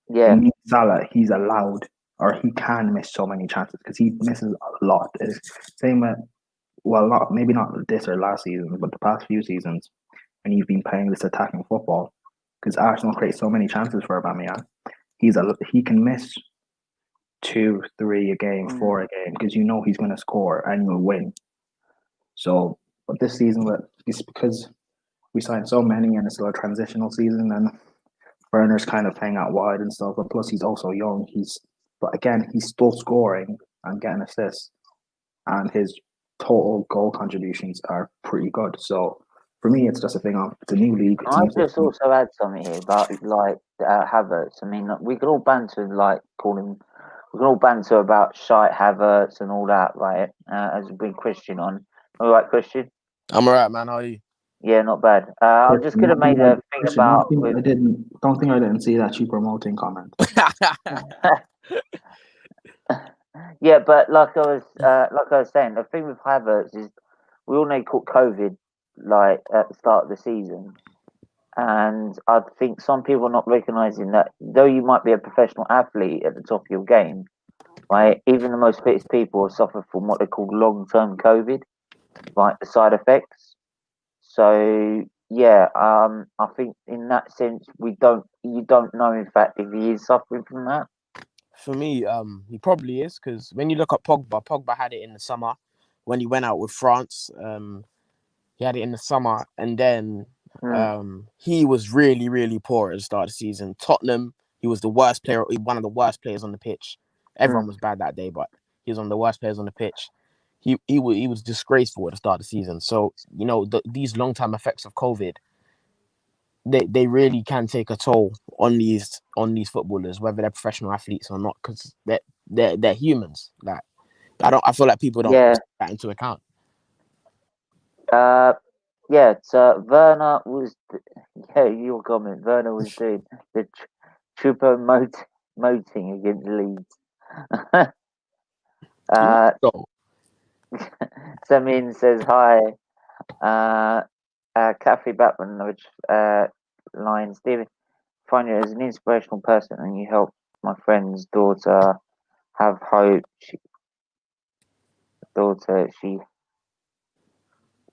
yeah, Salah, he's allowed or he can miss so many chances because he misses a lot. It's same with, maybe not this or last season, but the past few seasons, when you've been playing this attacking football, because Arsenal create so many chances for Aubameyang, he can miss 2, 3 a game, 4 a game, because you know he's going to score and you'll win. So, but this season, it's because we signed so many and it's still a transitional season, and Werner's kind of playing out wide and stuff. But plus, he's also young. But again, he's still scoring and getting assists, and his total goal contributions are pretty good. So for me, it's just a thing of it's a new league. I just also add something here about like Havertz. I mean, we can all banter we can all banter about shite Havertz and all that, right? As we bring Christian on. All right, Christian. I'm alright, man. How are you? Yeah, not bad. I was just gonna make a thing about. Don't think I didn't see that you promoting comment. Yeah, but like I was saying, the thing with Havertz is we all know he caught COVID like at the start of the season, and I think some people are not recognizing that though you might be a professional athlete at the top of your game, right? Even the most fittest people suffer from what they call long-term COVID, like the side effects. So yeah, I think in that sense you don't know in fact if he is suffering from that. For me, he probably is, because when you look at Pogba had it in the summer when he went out with France. He had it in the summer, and then he was really, really poor at the start of the season. Tottenham, he was the worst player, one of the worst players on the pitch. Everyone was bad that day, but he was one of the worst players on the pitch. He was disgraceful at the start of the season. So these long-term effects of COVID, they really can take a toll on these footballers, whether they're professional athletes or not, because they're humans. Like I feel like people don't take that into account. Yeah, so Werner was your comment. Werner was doing the Chupo moting against Leeds. Samin says hi. Kathy Batman, which line, Stephen, find you as an inspirational person, and you help my friend's daughter have hope.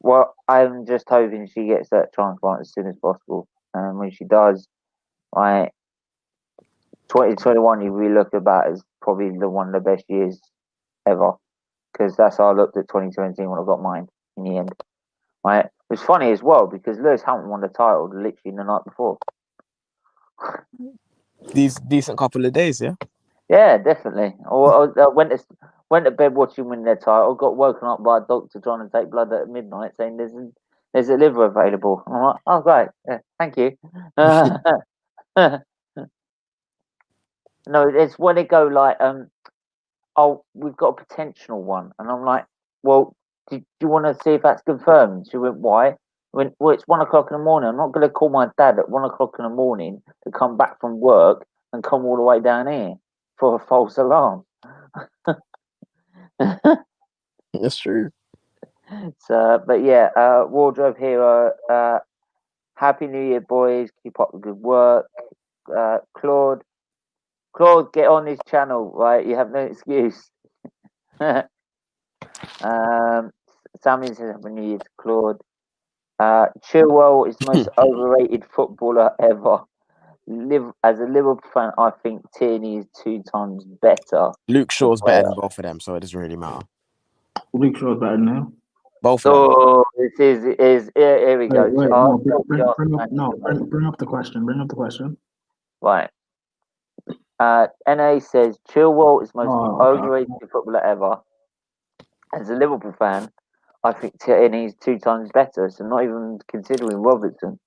Well, I'm just hoping she gets that transplant as soon as possible. And when she does, 2021 you really look about as probably one of the best years ever. Because that's how I looked at 2017 when I got mine in the end. Right? It was funny as well because Lewis Hamilton won the title literally the night before. These decent couple of days, yeah? Yeah, definitely. I went to bed watching win their title, got woken up by a doctor trying to take blood at midnight saying there's a liver available. I'm like, oh, great. Yeah, thank you. No, it's when they go like, oh, we've got a potential one. And I'm like, well, do you want to see if that's confirmed? She went, why? I went, well, it's 1 o'clock in the morning. I'm not going to call my dad at 1 o'clock in the morning to come back from work and come all the way down here for a false alarm. That's true. So, but yeah, Wardrobe Hero, Happy New Year, boys. Keep up the good work. Claude, get on this channel, right? You have no excuse. Sammy says Happy New Year to Claude. Chilwell is the most overrated footballer ever. As a Liverpool fan, I think Tierney is 2 times better. Luke Shaw's better than both of them, so it doesn't really matter. Luke Shaw's better now. Both of them. Oh, this is here we go. Wait, bring up the question. Bring up the question. Right. NA says Chilwell is the most overrated footballer ever. As a Liverpool fan, I think Tierney is 2 times better, so not even considering Robertson.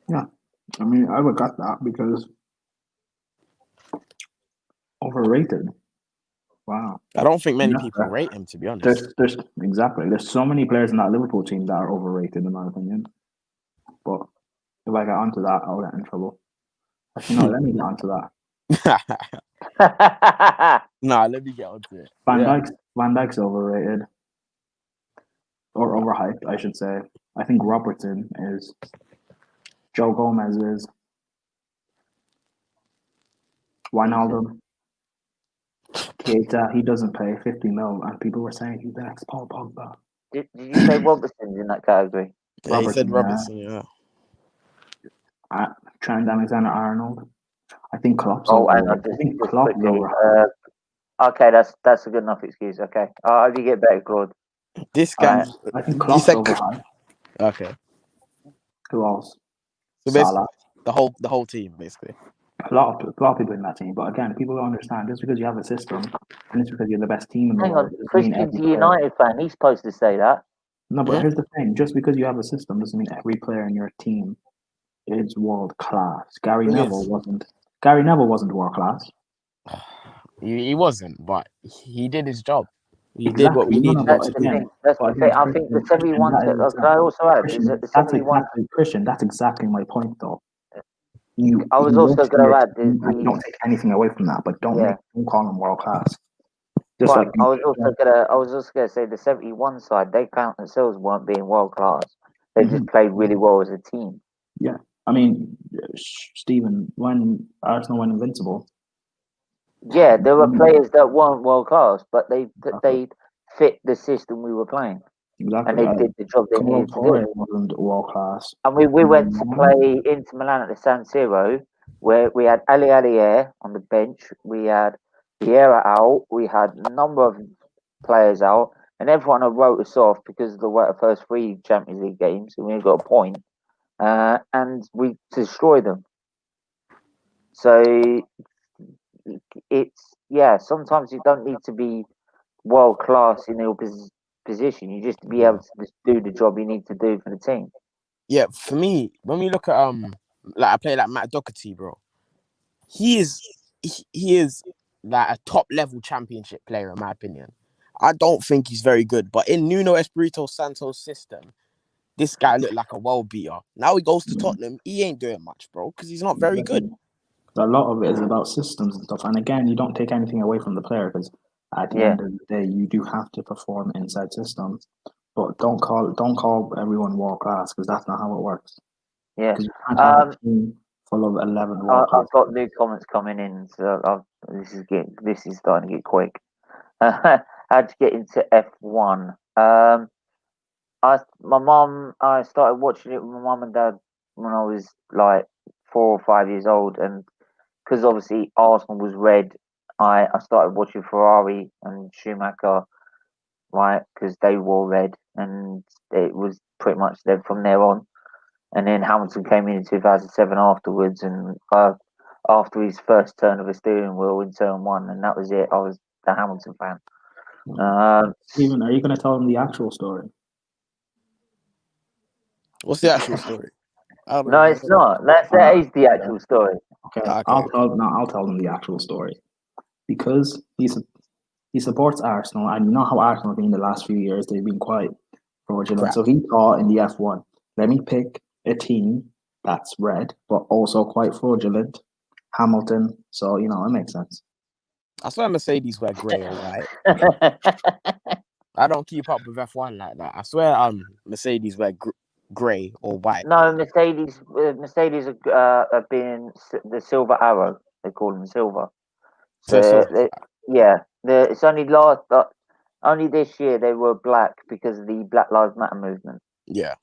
Yeah, I mean, I would got that because overrated. Wow. I don't think many people rate him, to be honest. There's so many players in that Liverpool team that are overrated, in my opinion. But if I get onto that, I'll get in trouble. Actually, no, let me get onto that. Nah, let me get onto it. Van Dijk's overrated. Or overhyped, I should say. I think Robertson is. Joe Gomez is. Wijnaldum. Keita, he doesn't pay 50 mil, and people were saying he's the next Paul Pogba. Did you say Robertson's in that category? Yeah, he said Robertson, yeah. Trent Alexander-Arnold. I think Klopp's Oh, and over. I think Klopp is quickly. over. Okay, that's a good enough excuse. Okay, I hope you get better, Claude. This All guy. right. I think You Klopp's said overhyped. okay. Who else? So basically, Salah. the whole team basically. A lot of people in that team. But again, people don't understand just because you have a system and it's because you're the best team in the Hang world. on, Doesn't mean Christian's every a player. United fan. He's supposed to say that. No, but Hmm? here's the thing: just because you have a system doesn't mean every player in your team is world class. Gary Thing Neville is- wasn't. Gary Neville wasn't world class. He wasn't, but he did his job. He did what Exactly. we No, needed him but That's to the do. again, thing. That's but the thing. again, I think the Christian, 71. that is Can I also add? Is Christian, that the that's 71? exactly Christian. That's exactly my point, though. You I was you also roast going your to add team and you don't the take anything away from that, but don't yeah. call them world class. Just Fine. like I was also gonna say the 71 side. They count themselves weren't being world class. They just played really well as a team. yeah. I mean, Stephen, when Arsenal went invincible, Yeah, there were Mm. players that weren't world class, but they Exactly. fit the system we were playing, and Exactly. they did the job they Colo needed to do. Torre wasn't world class. And we went to Milan, play Inter Milan at the San Siro, where we had Ali Alier on the bench, we had Vieira out, we had a number of players out, and everyone had wrote us off because of the first three Champions League games, and we only got a point, and we destroyed them. So it's sometimes you don't need to be world class in your position. You just be able to just do the job you need to do for the team. Yeah, for me, when we look at like I play like Matt Doherty, bro. He is like a top level championship player in my opinion. I don't think he's very good, but in Nuno Espirito Santo's system, this guy looked like a world beater. Now he goes to Tottenham, he ain't doing much, bro, because he's not very good. A lot of it is about systems and stuff. And again, you don't take anything away from the player because at the Yeah. end of the day, you do have to perform inside systems. But don't call everyone world class because that's not how it works. Yeah. Because you can't have a team full of 11 world class. I've got new comments coming in, so this is starting to get quick. How'd you get into F1? I started watching it with my mum and dad when I was like 4 or 5 years old, and because obviously Arsenal was red, I started watching Ferrari and Schumacher, right? Because they wore red, and it was pretty much then from there on. And then Hamilton came in 2007 afterwards, and after his first turn of a steering wheel in turn one, and that was it. I was the Hamilton fan. Stephen, are you going to tell them the actual story? What's the actual story? No, it's not. That is the actual story. Okay, Okay. I'll tell them the actual story because he supports Arsenal, and you know how Arsenal have been the last few years. They've been quite fraudulent. Crap. So he thought in the F1, let me pick a team that's red but also quite fraudulent. Hamilton. So it makes sense. I swear Mercedes wear grey or white. I don't keep up with F1 like that. I swear Mercedes wear grey or white. No, Mercedes have been the Silver Arrow. They call them silver. So It's only this year they were black because of the Black Lives Matter movement. yeah.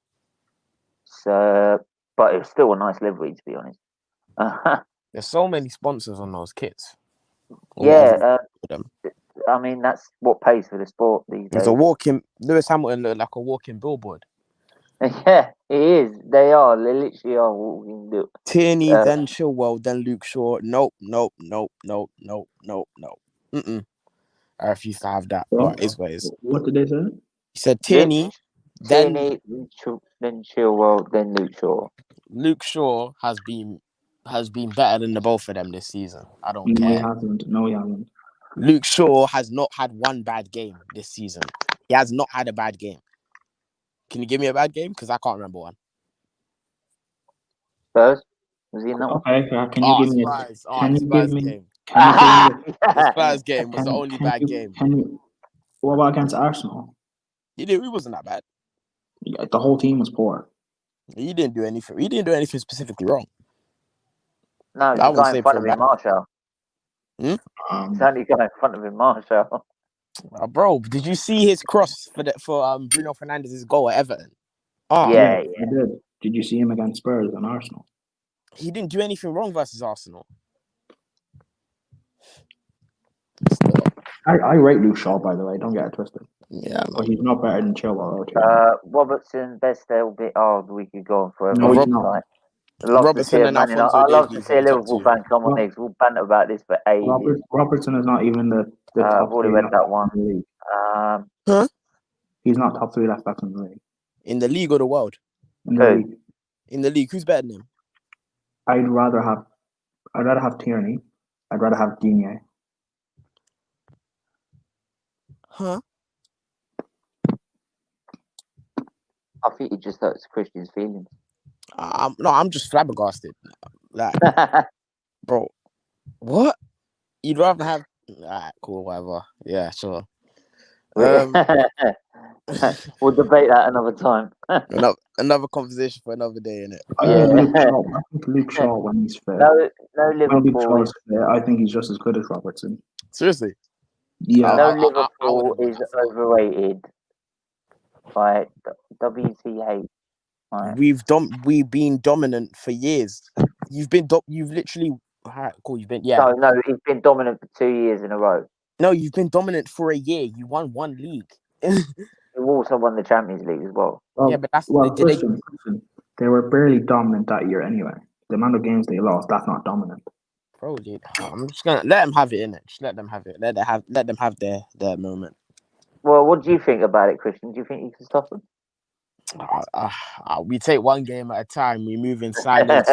So, but it's still a nice livery, to be honest. There's so many sponsors on those kits. I mean that's what pays for the sport these There's days. a walking Lewis Hamilton looked like a walking billboard. Yeah, it is. They literally are walking. Tierney, then Chilwell, then Luke Shaw. Nope. I refuse to have that. Well, But it's what it is. what did they say? He said Tierney, then Chilwell, then Luke Shaw. Luke Shaw has been better than the both of them this season. I don't No, he care. hasn't. No, he hasn't. Luke Shaw has not had one bad game this season. He has not had a bad game. Can you give me a bad game? Because I can't remember one. Spurs? Was he in that one? Okay, can you give me Spurs. Can you Spurs give me? game. Can you give me? The Spurs game was the only bad game. What about against Arsenal? He wasn't that bad. Yeah, the whole team was poor. He didn't do anything. He didn't do anything specifically wrong. No, I the won't guy say in front for of a him, Marshall. It's only the guy in front of him, Marshall. Bro, did you see his cross for Bruno Fernandes's goal at Everton? Yeah. I did. Did you see him against Spurs and Arsenal? He didn't do anything wrong versus Arsenal. I rate Luke Shaw, by the way. Don't get it twisted. Yeah, But man. he's not better than Chilwell or Tierney. Robertson, best little bit. Oh, we could go on forever. No, on he's this, not. like, I love to see Robertson a and man. I Alphonso love to Davies see are a the top Liverpool two. fan come on No. next. We'll banter about this for ages. Robertson is not even the I've top already 3 read left that backs one. in the league. Um, He's not top 3 left backs in the league. In the league or the world? In the Who? league, In the league, who's better than him? I'd rather have Tierney. I'd rather have Digne. Huh? I think he just hurts Christian's feelings. I'm just flabbergasted. Like, bro, what? You'd rather have? Alright, cool, whatever. Yeah, sure. we'll debate that another time. Another conversation for another day, innit? I think Luke Shaw when he's fit. No When Luke Liverpool Shaw is is fit, I think he's just as good as Robertson. Seriously. Yeah. no I Liverpool wouldn't go is that far. overrated by WTH. Right. We've been dominant for years. You've literally alright, cool. You've been No, he's been dominant for 2 years in a row. No, you've been dominant for a year. You won one league. He also won the Champions League as well. Yeah, but that's Christian, they were barely dominant that year anyway. The amount of games they lost, that's not dominant. Bro, dude, I'm just gonna let them have it, innit? Just let them have it. Let them have their moment. Well, what do you think about it, Christian? Do you think you can stop him? We take one game at a time. We move in silence.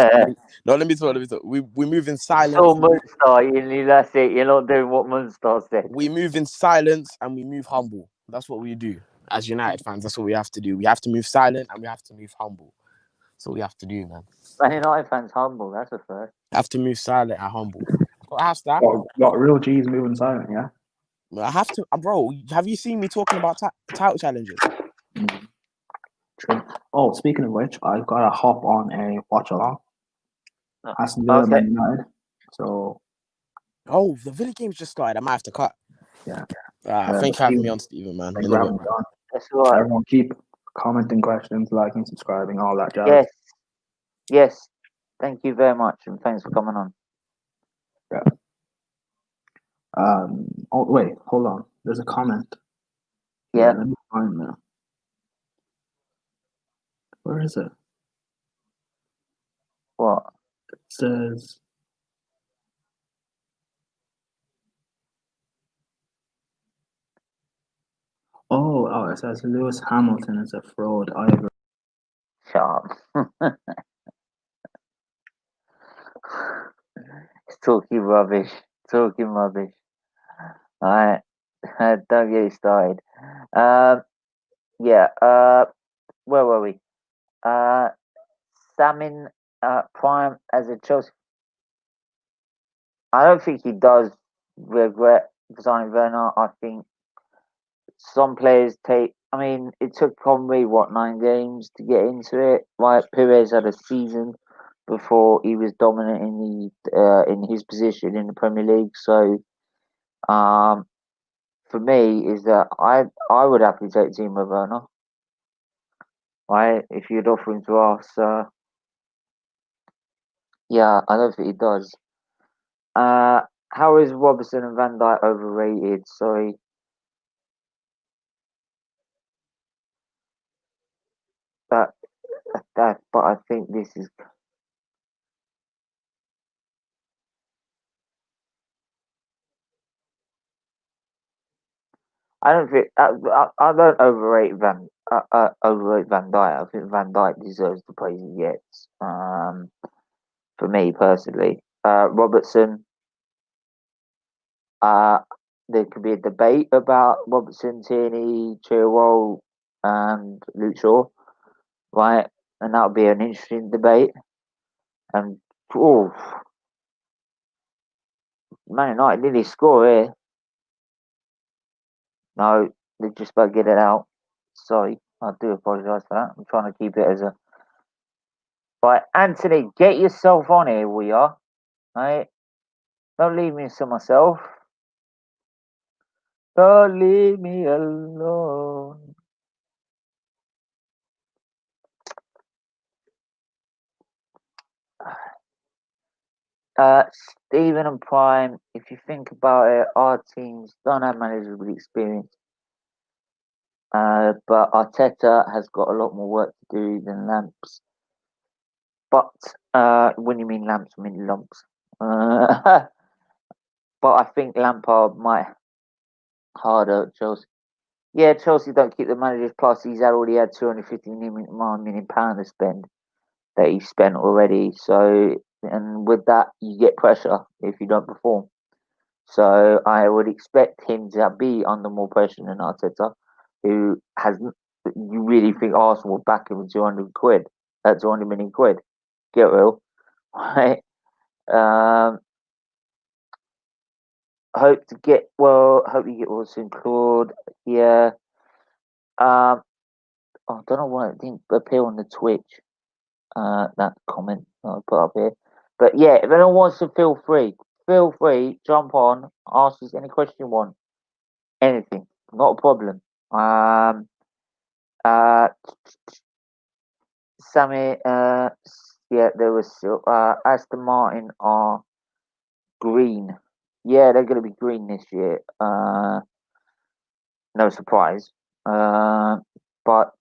No, let me talk. We move in silence. So Munster, that's it. You're not doing what Munster said. We move in silence and we move humble. That's what we do as United fans. That's what we have to do. We have to move silent and we have to move humble. That's what we have to do, man. Man United fans humble. That's a first. Have to move silent and humble. I have to. Got real G's moving silent, yeah. I have to, bro. Have you seen me talking about title challenges? True. Oh, speaking of which, I've got to hop on a watch along. Aston Villa, Okay. Man United. So, Oh, the Villa game's just started. I might have to cut. yeah. Thanks for having me on, Stephen, man. Thanks for having me on. That's all right. Everyone keep commenting questions, liking, subscribing, all that jazz. Yes. Thank you very much, and thanks for coming on. Yeah. Oh wait, hold on. There's a comment. Yeah. Let me find that. Where is it? What? It says. Oh, it says Lewis Hamilton is a fraud. I agree. Shut up. It's talking rubbish. All right. Don't get it started. Yeah. Where were we? Salmon Prime as a Chelsea. I don't think he does regret signing Werner. I think some players take. I mean, it took Conway 9 games to get into it. Right, Perez had a season before he was dominant in his position in the Premier League. So, for me, is that I would happily take Timo Werner. Right, if you'd offer him to us, yeah, I don't think he does. How is Robertson and Van Dijk overrated? Sorry. But I think this is. I don't think I don't overrate overrate Van Dijk. I think Van Dijk deserves the praise he gets. For me personally, Robertson. There could be a debate about Robertson, Tierney, Chilwell, and Luke Shaw, right? And that would be an interesting debate. And Man United nearly score here. No, they're just about to get it out. Sorry, I do apologise for that. I'm trying to keep it as a. Right, Anthony, get yourself on here, we are. Right? Don't leave me to myself. Don't leave me alone. Steven and Prime, if you think about it, our teams don't have managers with experience. But Arteta has got a lot more work to do than Lamps. But when you mean Lamps, I mean lumps. But I think Lampard might harder at Chelsea. Yeah, Chelsea don't keep the managers. Plus, he's already had 250 million pound to spend that he spent already. So, and with that, you get pressure if you don't perform. So, I would expect him to be under more pressure than Arteta, who has. You really think Arsenal will back him with 200 quid? 200 million quid? Get real, right? Um, hope to get well. Hope you get well soon, Claude. Yeah. I don't know why it didn't appear on the Twitch. That comment I put up here. But yeah, if anyone wants to, feel free, jump on, ask us any question you want, anything, not a problem. Uh, Sammy, yeah, there was Aston Martin are green. Yeah, they're going to be green this year. No surprise. But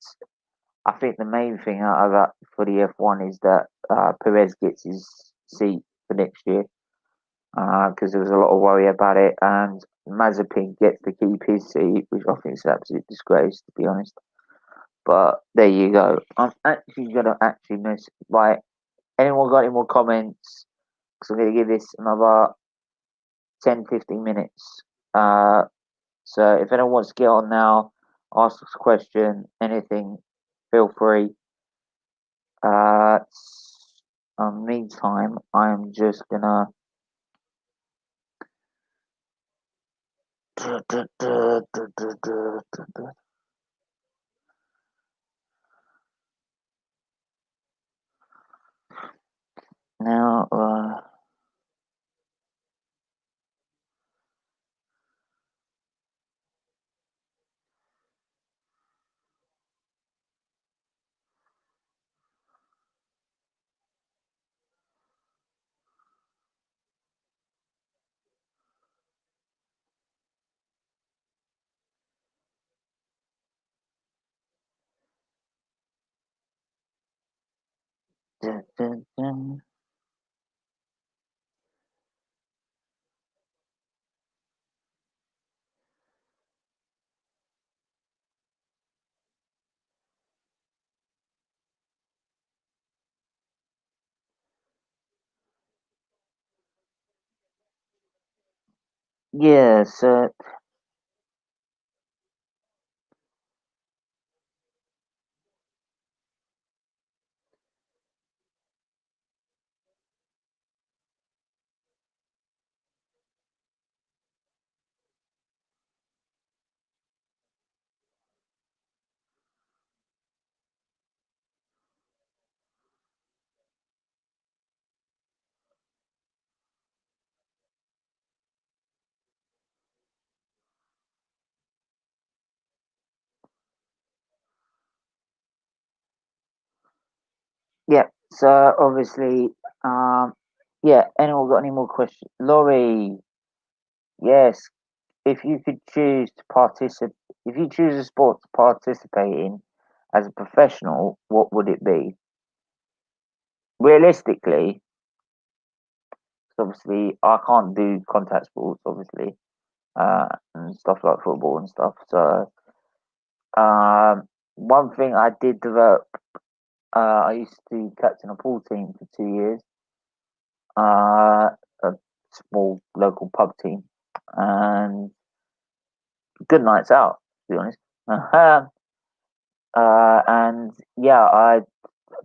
I think the main thing out of that for the F1 is that Perez gets his seat for next year because there was a lot of worry about it, and Mazepin gets to keep his seat, which I think is an absolute disgrace, to be honest. But there you go. I'm actually gonna miss. Right, anyone got any more comments? Because I'm gonna give this another 10, 15 minutes. So if anyone wants to get on now, ask us a question, anything, feel free. Meantime, I'm just gonna. Now, dun, dun, dun. Yes, yeah. So obviously, yeah. Anyone got any more questions? Laurie, yes. If you could choose to participate, if you choose a sport to participate in as a professional, what would it be? Realistically, 'cause obviously, I can't do contact sports, obviously, and stuff like football and stuff. So, one thing I did develop, I used to captain a pool team for 2 years, a small local pub team, and good nights out, to be honest. And yeah, I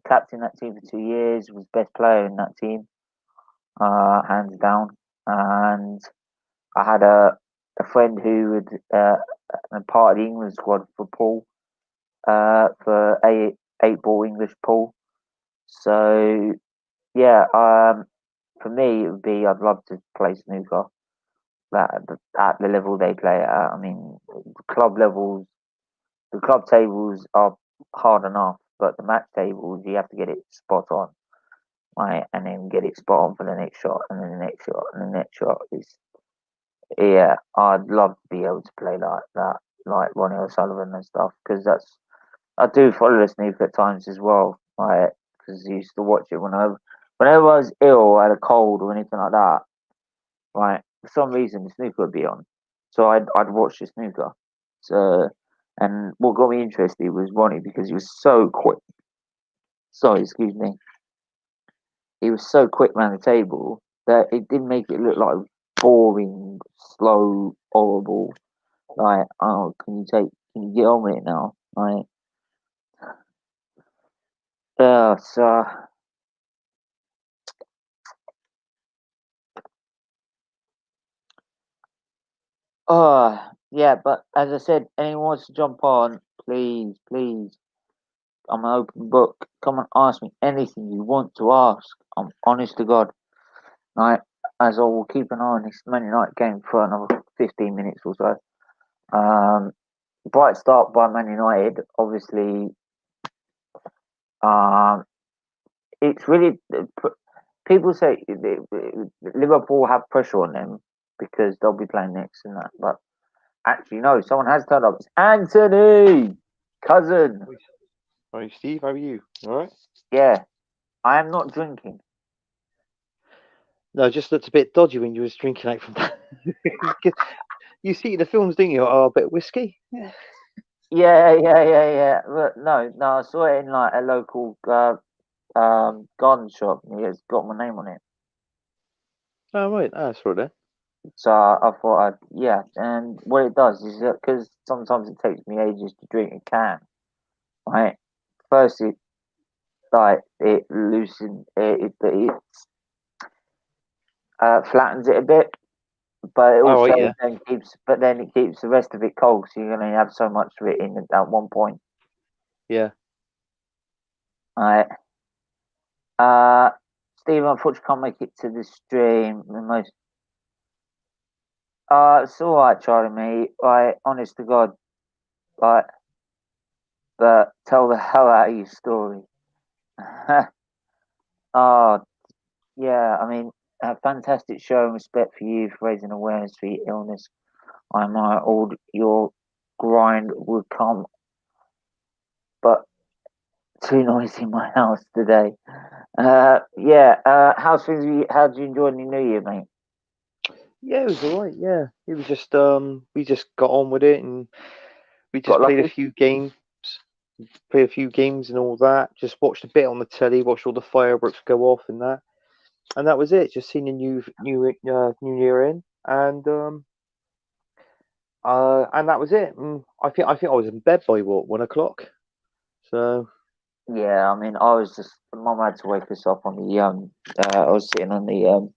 captained that team for 2 years, was best player in that team, hands down. And I had a friend who would a part of the England squad for pool, for eight ball English pool. So yeah, for me it would be I'd love to play snooker at the level they play at. I mean, club levels, the club tables are hard enough, but the match tables you have to get it spot on. right, and then get it spot on for the next shot, and then the next shot, and the next shot is. Yeah, I'd love to be able to play like that, like Ronnie O'Sullivan and stuff, because I do follow the snooker at times as well, right? Because I used to watch it whenever I was ill or had a cold or anything like that, right? For some reason, the snooker would be on, so I'd watch the snooker. So, and what got me interested was Ronnie because he was so quick. Sorry, excuse me. He was so quick around the table that it didn't make it look like boring, slow, horrible. Like, oh, can you get on with it now? Like, so, yeah, but as I said, anyone wants to jump on, please, please. I'm an open book. Come and ask me anything you want to ask. I'm honest to God. Right, as I will keep an eye on this Man United game for another 15 minutes or so. Bright start by Man United. Obviously, it's really people say Liverpool have pressure on them because they'll be playing next and that. But actually, no, someone has turned up. It's Anthony, cousin. Hi, Steve. How are you? All right. Yeah, I am not drinking. No, it just looked a bit dodgy when you was drinking out from that. You see the films, didn't you? Oh, a bit of whiskey. Yeah. But no, I saw it in like a local garden shop. And it's got my name on it. Oh, right. That's right then. So I thought, and what it does is that because sometimes it takes me ages to drink a can, right? First, it loosens it flattens it a bit, but it Oh, also right, yeah. then it keeps the rest of it cold, so you're gonna have so much of it in at one point. Yeah. Right. Steve, unfortunately, can't make it to the stream. It's all right, Charlie. Mate. Honest to God, like, but tell the hell out of your story. Oh, yeah. I mean, a fantastic show and respect for you for raising awareness for your illness. I might all your grind would come, but too noisy in my house today. Yeah. How's things? How did you enjoy the New Year, mate? Yeah, it was all right. Yeah, it was just we just got on with it, and we just Got played a lucky? few games, and all that. Just watched a bit on the telly, watched all the fireworks go off and that was it. Just seen the new year in, and that was it. And I think I was in bed by what 1 o'clock. So Yeah. I mean, I was just mum had to wake us up on the I was sitting on the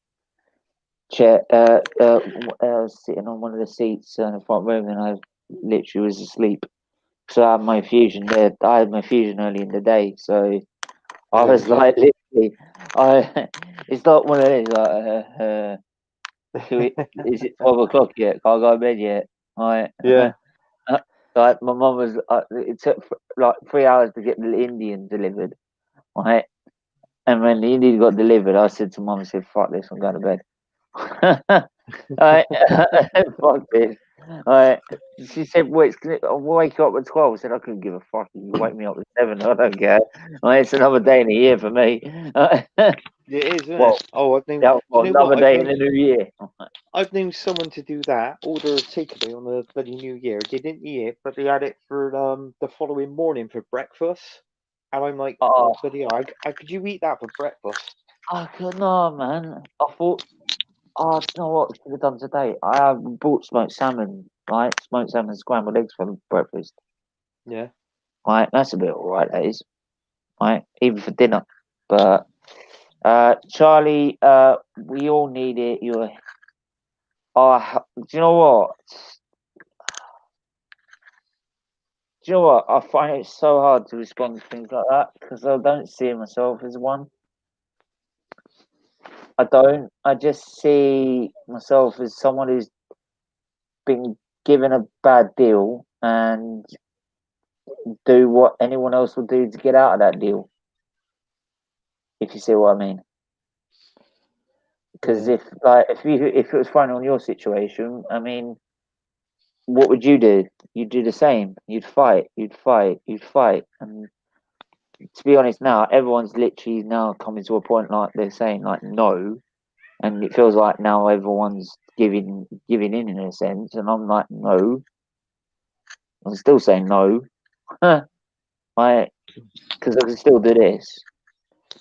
chair. I was sitting on one of the seats in the front room, and I literally was asleep. So I had my infusion there. I had my infusion early in the day, so I was like, literally, it's not one of these is it 12 o'clock yet? Can't go to bed yet? Right. yeah, Like my mum was. It took like 3 hours to get the Indian delivered, right? And when the Indian got delivered, I said to mum, I said, "Fuck this, I'm going to bed." Alright, fuck this. Alright, she said, "Wait, I'll wake you up at 12." I said, "I couldn't give a fuck if you wake me up at 7. I don't care." Alright, it's another day in the year for me. it is. Isn't Well, it? Oh, I've known. yeah, Do well, you know another what? day in the new year. I've known someone to do that. Order a takeaway on the bloody New Year. They didn't eat it, but they had it for the following morning for breakfast. And I'm like, Oh, oh bloody hell! How could you eat that for breakfast? I couldn't, know, man. I thought, oh, do you know what I should have done today? I bought smoked salmon, right? Smoked salmon and scrambled eggs for breakfast. Yeah. Right, that's a bit alright, that is. Right, even for dinner. But Charlie, we all need it. Do you know what? Do you know what? I find it so hard to respond to things like that because I don't see myself as one. I don't. I just see myself as someone who's been given a bad deal and do what anyone else will do to get out of that deal. If you see what I mean. Because if it was thrown on your situation, I mean, what would you do? You'd do the same. You'd fight. You'd fight. You'd fight. And to be honest, now everyone's literally now coming to a point like they're saying like no, and it feels like now everyone's giving in a sense, and I'm like no. I'm still saying no, right? Because I can still do this.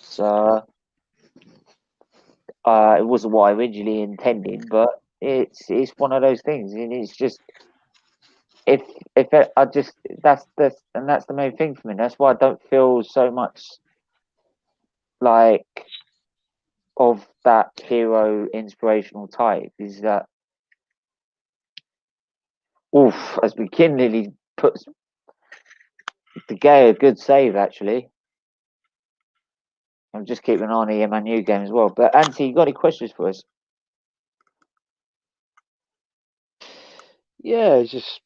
So it wasn't what I originally intended, but it's one of those things, and it's just if I just that's the main thing for me. That's why I don't feel so much like of that hero inspirational type. Is that oof? As McKinley puts the gay a good save actually. I'm just keeping an eye on the MNU game as well. But Anthony, you got any questions for us? Yeah, it's just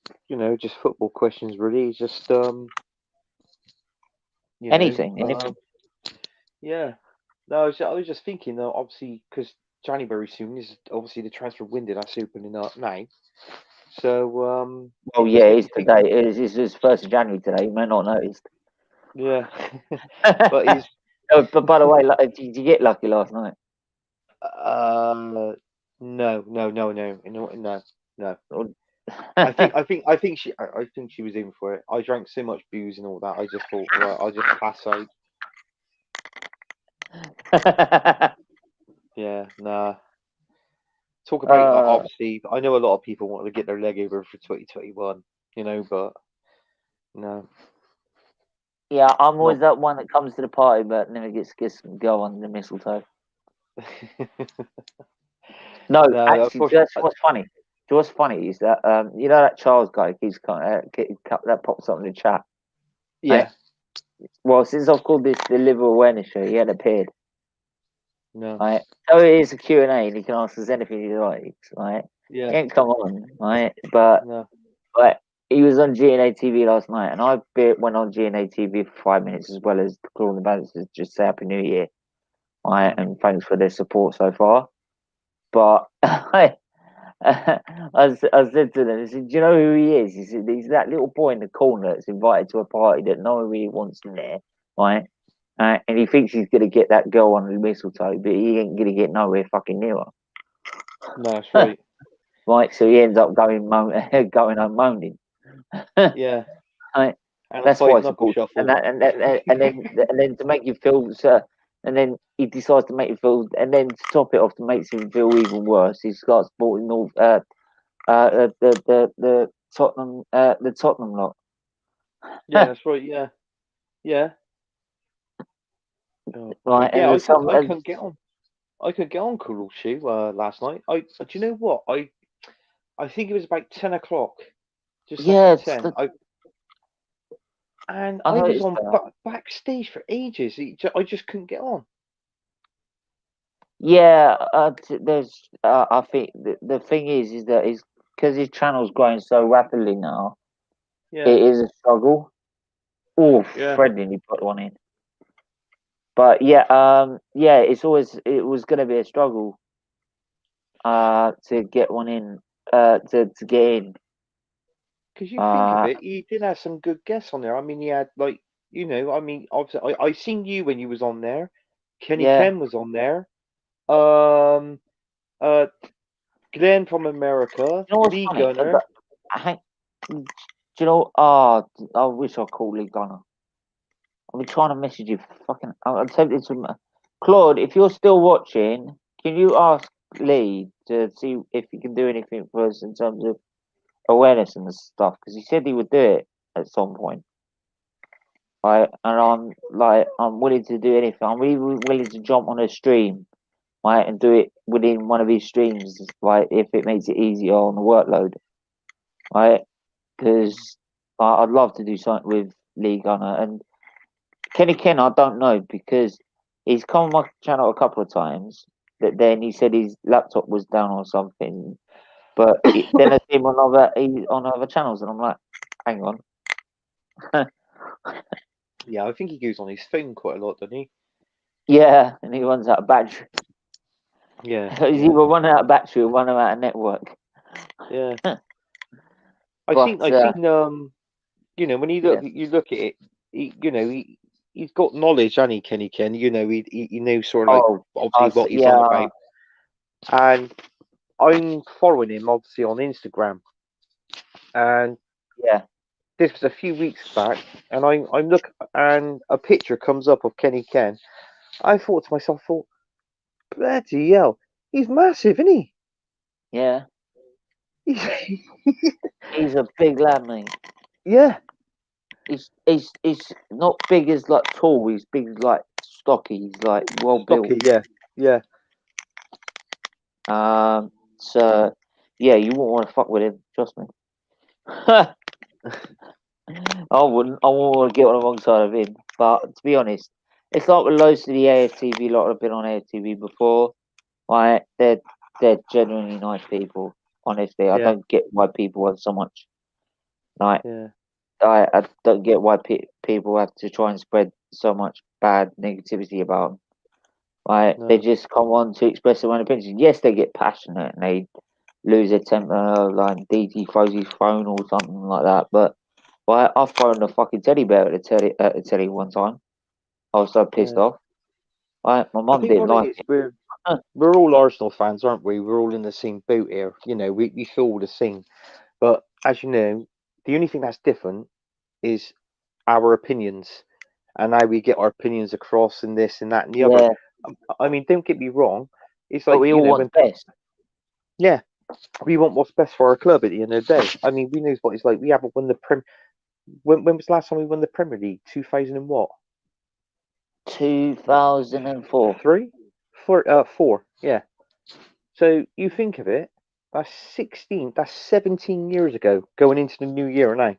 just football questions really. It's just Anything. yeah. No, I was just thinking though, obviously because January soon is obviously the transfer window that's opening up now. So Well, it yeah, just made it's me think. today. It's 1st of January today. You may not noticed. Yeah, but he's Oh, but by the way, did you get lucky last night? no, no, no, no, no. I think she was in for it. I drank so much booze and all that. I just thought, right, I'll just pass out. Yeah, nah. Talk about obviously. I know a lot of people want to get their leg over for 2021. But no. Yeah, I'm always that one that comes to the party but never gets to go on the mistletoe. No, No, actually, that's what's funny. What's funny is that that Charles guy keeps that pops up in the chat. Yeah. Right? Well, since I've called this the liver awareness show, he hadn't appeared. No. Right. So it is a Q&A and he can ask us anything he likes, right? Yeah. He ain't come on, right? But No. he was on GNA TV last night, and I went on GNA TV for 5 minutes as well as calling the bouncers, just say Happy New Year, right? And thanks for their support so far. But I said to them, I said, do you know who he is? He said, he's that little boy in the corner that's invited to a party that no one really wants in there, right? And he thinks he's going to get that girl on the mistletoe, but he ain't going to get nowhere fucking near her. No, that's right. Right, so he ends up going home moaning. Yeah. Right. And That's why it's knuckle called. shuffle. And then to make you feel, and then he decides to make you feel, and then to top it off to make him feel even worse, he starts sporting all the Tottenham lot. Yeah, that's right. Yeah. Yeah. Oh, Right, yeah, and I couldn't get on. I couldn't get on Cool Shoe last night. Do you know what? I think it was about 10 o'clock. Just yeah, after 10. I was noticed on that. backstage for ages. I just couldn't get on. Yeah, there's. I think the thing is that it's because his channel's growing so rapidly now. Yeah. It is a struggle. Oh, Yeah. Fred nearly put one in. But yeah, it was going to be a struggle, to get one in, to get in. Because you think of it, he did have some good guests on there. I mean, he had obviously, I seen you when you was on there. Kenny Ken was on there. Glenn from America. You know what's Lee funny? Gunner. Do you know? I wish I called Lee Gunner. I've been trying to message you. I'm tempted to. Claude, if you're still watching, can you ask Lee to see if he can do anything for us in terms of awareness and stuff? Because he said he would do it at some point. Right, and I'm willing to do anything. I'm really willing to jump on a stream, right, and do it within one of his streams, right, if it makes it easier on the workload, right? Because I'd love to do something with Lee Gunner and Kenny Ken. I don't know because he's come on my channel a couple of times. But then he said his laptop was down or something. But then I see him on other channels, and I'm like, hang on. Yeah, I think he goes on his phone quite a lot, doesn't he? Yeah, and he runs out of battery. Yeah. He's either running out of battery or running out of network. Yeah. But, You know, when you look at it, he's got knowledge, hasn't he, Kenny Ken? You know, he knows sort of like obviously what he's on about. And I'm following him obviously on Instagram. And yeah, this was a few weeks back, and I'm look and a picture comes up of Kenny Ken. I thought to myself, bloody hell, he's massive, isn't he? yeah. He's a big lad, mate. Yeah. He's not big as like tall. He's big as like stocky. He's like well built. Stocky, yeah. So yeah, you wouldn't want to fuck with him. Trust me. I wouldn't. I wouldn't want to get on the wrong side of him. But to be honest, it's like with loads of the AFTV lot have been on AFTV before. Right? They're genuinely nice people. Honestly, I Yeah. don't get why people have so much. Like, Yeah. I don't get why people have to try and spread so much bad negativity about them. Right? No. They just come on to express their own opinions. Yes, they get passionate and they lose their temper, like DT throws his phone or something like that. But I've thrown a fucking teddy bear at the telly one time. I was so pissed off. Right? My I mum think didn't what like it is, it. we're all Arsenal fans, aren't we? We're all in the same boat here. You know, we feel all the same. But as you know, the only thing that's different is our opinions and how we get our opinions across and this and that and the other. I mean, don't get me wrong. It's But like, we all want best. Yeah, we want what's best for our club at the end of the day. I mean, we know what it's like. We haven't won the When was the last time we won the Premier League? 2000 and what? 2004. 4. Yeah. So you think of it, that's 16. That's 17 years ago, going into the new year now.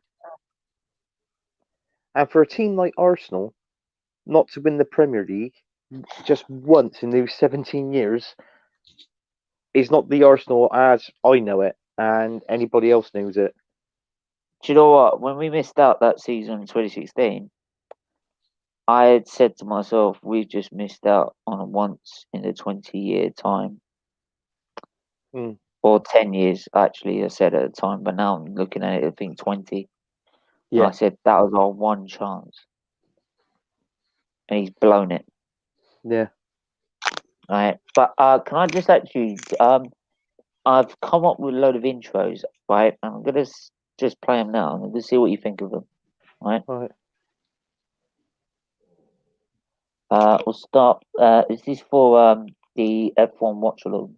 And for a team like Arsenal not to win the Premier League just once in those 17 years is not the Arsenal as I know it and anybody else knows it. Do you know what? When we missed out that season in 2016, I had said to myself, we've just missed out on once in a 20-year time. Or 10 years, actually, I said at the time. But now I'm looking at it, I think 20. Yeah. And I said, that was our one chance. And he's blown it. Yeah. Right. But can I just actually, I've come up with a load of intros, right? And I'm going to just play them now. I'm going to see what you think of them. Right. All right. We'll start. Is this for the F1 watch along?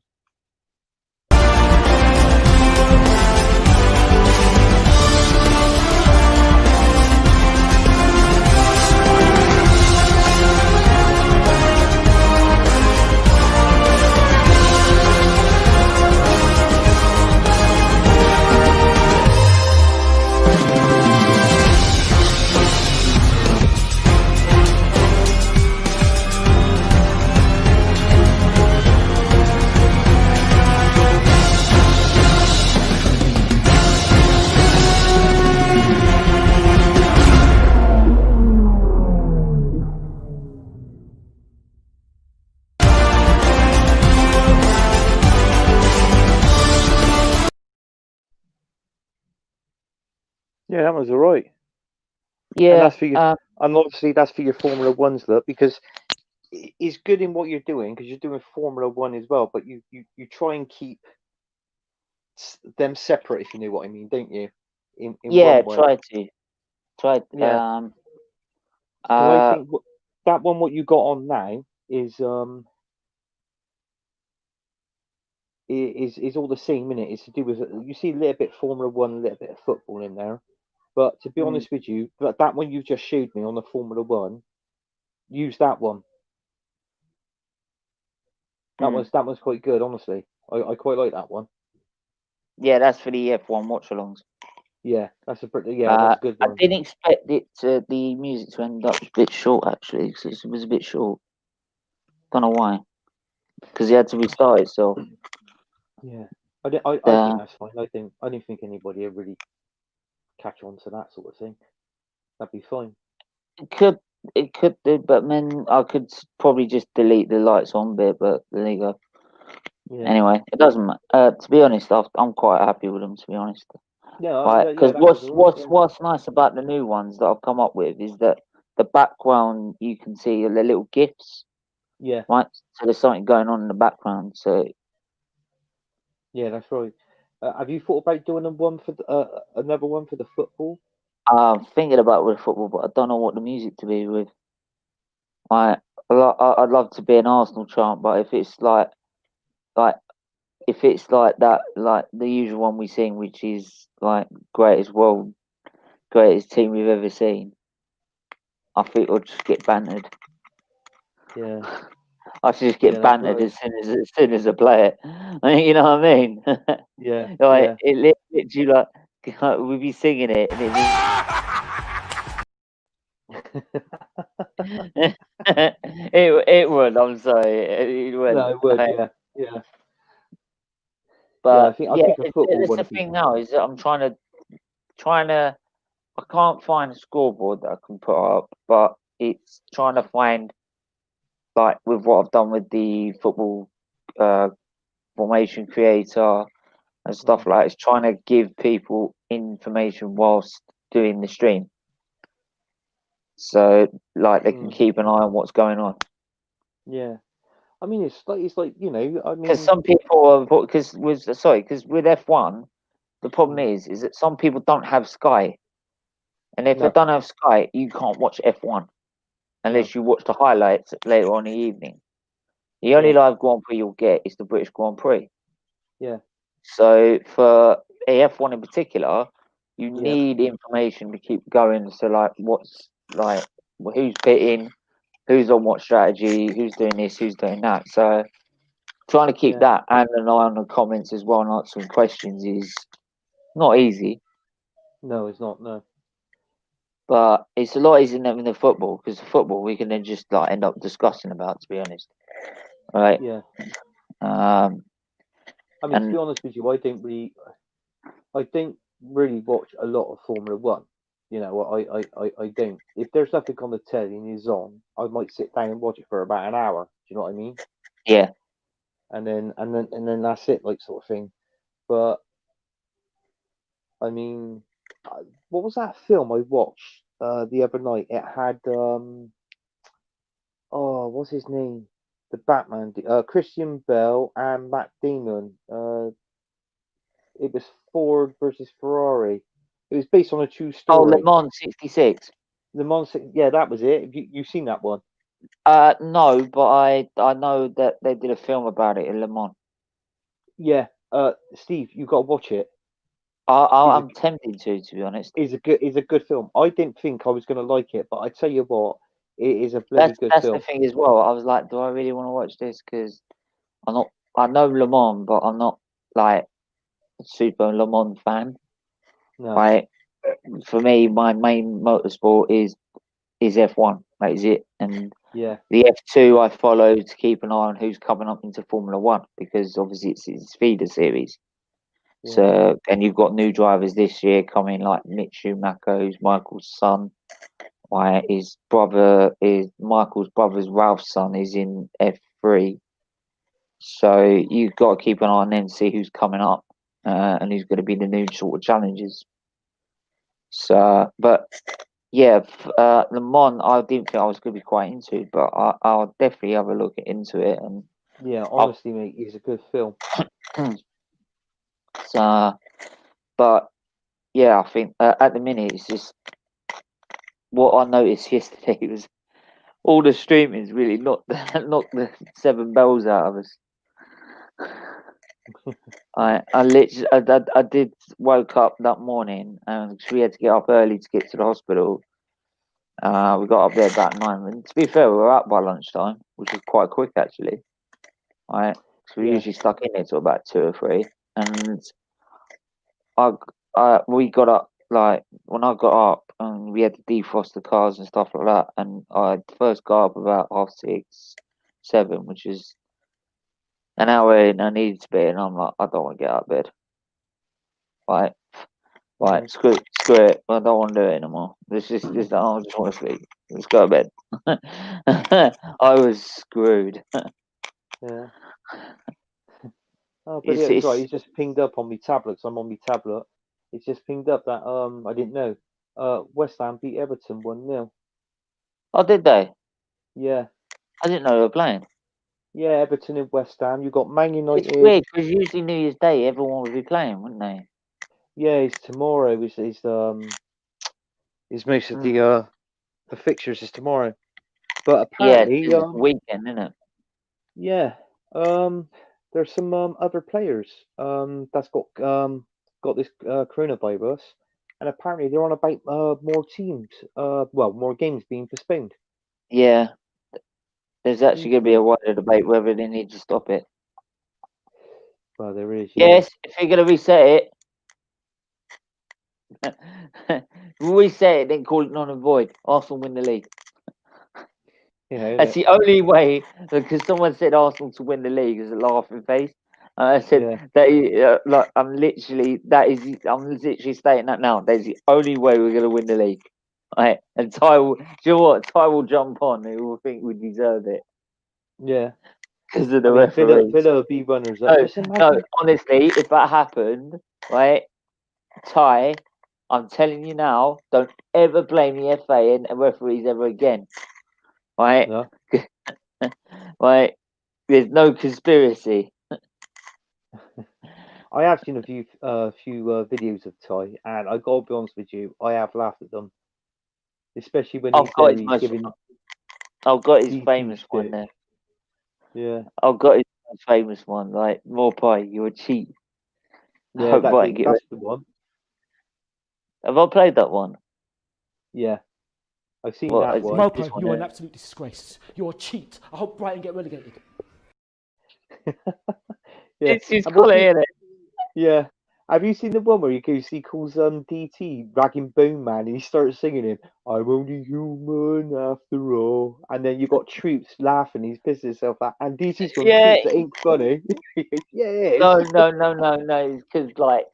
Yeah, that was all right. Yeah. And that's for your, and obviously that's for your Formula Ones, look, because it's good in what you're doing because you're doing Formula One as well, but you try and keep them separate, if you know what I mean, don't you? In yeah, one way. try. Yeah. I think that one, what you got on now, is all the same, innit? It's to do with, you see a little bit Formula One, a little bit of football in there. But to be honest with you, that one you just showed me on the Formula One, use that one. That was quite good, honestly. I quite like that one. Yeah, that's for the F1 watch-alongs. Yeah, that's a good one. I didn't expect the music to end up a bit short, actually, because it was a bit short. Don't know why. Because it had to restart itself. Yeah, I think that's fine. I didn't think anybody would really catch on to that sort of thing. That'd be fine. It could do, but then I could probably just delete the lights on bit. But there you go. Yeah. Anyway, it doesn't matter. To be honest, I'm quite happy with them. To be honest, Yeah. right? Yeah. Because That was all right, what's nice about the new ones that I've come up with is that the background you can see the little gifs, yeah. right? So there's something going on in the background. So Yeah. That's right. Have you thought about doing another one for the football? I'm thinking about with football, but I don't know what the music to be with. I'd love to be an Arsenal chant, but if it's like if it's like that, like the usual one we sing, which is like greatest team we've ever seen, I think we'll just get bantered. Yeah. I should just Yeah. get That's bantered right. as soon as I play it. You know what I mean? Yeah. Like Yeah. it literally like we'd be singing it and it would. I'm sorry, it would. No, it would. Like, Yeah. Yeah. Yeah. but I yeah, think a football it's one the would be. thing now is that I'm trying to. I can't find a scoreboard that I can put up, but it's trying to find like with what I've done with the football uh, formation creator and stuff like that, it's trying to give people information whilst doing the stream. So like they can keep an eye on what's going on. Yeah. I mean, it's like I Because mean, some people are because with F1 the problem Mm. is that some people don't have Sky, and if they no, don't have Sky, you can't watch F1 no. unless you watch the highlights later on in the evening. The only Yeah. live Grand Prix you'll get is the British Grand Prix. Yeah. So for F1 in particular, you Yeah. need information to keep going. So like, what's like, who's pitting, who's on what strategy, who's doing this, who's doing that. So trying to keep Yeah. that and an eye on the comments as well and answering questions is not easy, No, it's not. No. but it's a lot easier than the football because the football we can then just like end up discussing about. To be honest, right? Yeah. Um, I mean, to be and honest with you, I don't really watch a lot of Formula One. I don't. If there's nothing on the telly and it's on, I might sit down and watch it for about an hour. Do you know what I mean? yeah, And then that's it, like sort of thing. But I mean, what was that film I watched the other night? It had what's his name? The Batman, Christian Bale and Matt Damon. It was Ford versus Ferrari. It was based on a true oh, Le story. Mans '66. The Monster, yeah, that was it. You've seen that one? No, but I know that they did a film about it in Le Mans. Yeah. Steve, you got to watch it. I'm tempted to be honest. Is a good film. I didn't think I was going to like it, but I tell you what, it is a bloody good That's film. the thing as well. I was like, do I really want to watch this? Because I'm not. I know Le Mans, but I'm not like a super Le Mans fan. No. Right? For me, my main motorsport is F1. That is it. And Yeah. the F2 I follow to keep an eye on who's coming up into Formula One because obviously it's feeder series. Yeah. So and you've got new drivers this year coming like Mick Schumacher, who's Michael's son. Right, Michael's brother's Ralph's son is in F3. So you've got to keep an eye on them, see who's coming up and who's going to be the new sort of challenges. So, but yeah, Le Mans, I didn't think I was going to be quite into, but I'll definitely have a look into it. And Yeah, honestly, mate, it's a good film. so, but yeah, I think at the minute it's just what I noticed yesterday was all the streaming's really knocked the seven bells out of us. I literally I did woke up that morning and we had to get up early to get to the hospital. We got up there about 9. And to be fair, we were out by lunchtime, which was quite quick actually. Right, so we Yeah. usually stuck in there till about 2 or 3. And we got up like when I got up and we had to defrost the cars and stuff like that. And I first got up about 6:30, 7, which is an hour in. I needed to be, and I'm like, I don't want to get out of bed. Right, Mhm. screw it. I don't want to do it anymore. I just want to sleep. Let's go to bed. I was screwed. Yeah. Oh, but yeah, it's right. It's just pinged up on my tablet. So I'm on my tablet. It's just pinged up that I didn't know. West Ham beat Everton 1-0. Oh, did they? Yeah. I didn't know they were playing. Yeah, Everton and West Ham. You got Man United. It's weird because usually New Year's Day everyone would be playing, wouldn't they? Yeah, it's tomorrow. Is most of the fixtures is tomorrow. But apparently, it's the weekend, isn't it? Yeah. There's some other players that's got this coronavirus, and apparently they're on about more teams. More games being postponed. Yeah. There's actually going to be a wider debate whether they need to stop it. Well, there is. Yeah. Yes, if you're going to reset it, reset it, then call it non and void. Arsenal win the league. Yeah. That's the only way, because someone said Arsenal to win the league as a laughing face. And I said that I'm literally stating that now. That's the only way we're going to win the league. Right? And Ty will, do you know what? Ty will jump on. He will think we deserve it. Yeah. Because of the referees. Villa will be runners up. No, honestly, if that happened, right, Ty, I'm telling you now, don't ever blame the FA and referees ever again. Right? No. Right? There's no conspiracy. I have seen a few videos of Ty, and I gotta be honest with you, I have laughed at them, especially when he's giving. I've got his DT famous shit. one there. Yeah. I've got his famous one, like more pie, you're a cheat. Yeah, that's the one. Have I played that one? Yeah. I've seen that one. Mopo, you're an absolute disgrace. You're a cheat. I hope Brighton get relegated. It's his colour, isn't it? Yeah. Have you seen the one where he calls DT ragging Bone Man and he starts singing him, I'm only human after all. And then you got Troops laughing, he's pissing himself out. And DT's going, Troops, that ain't funny. Yes. No. It's because like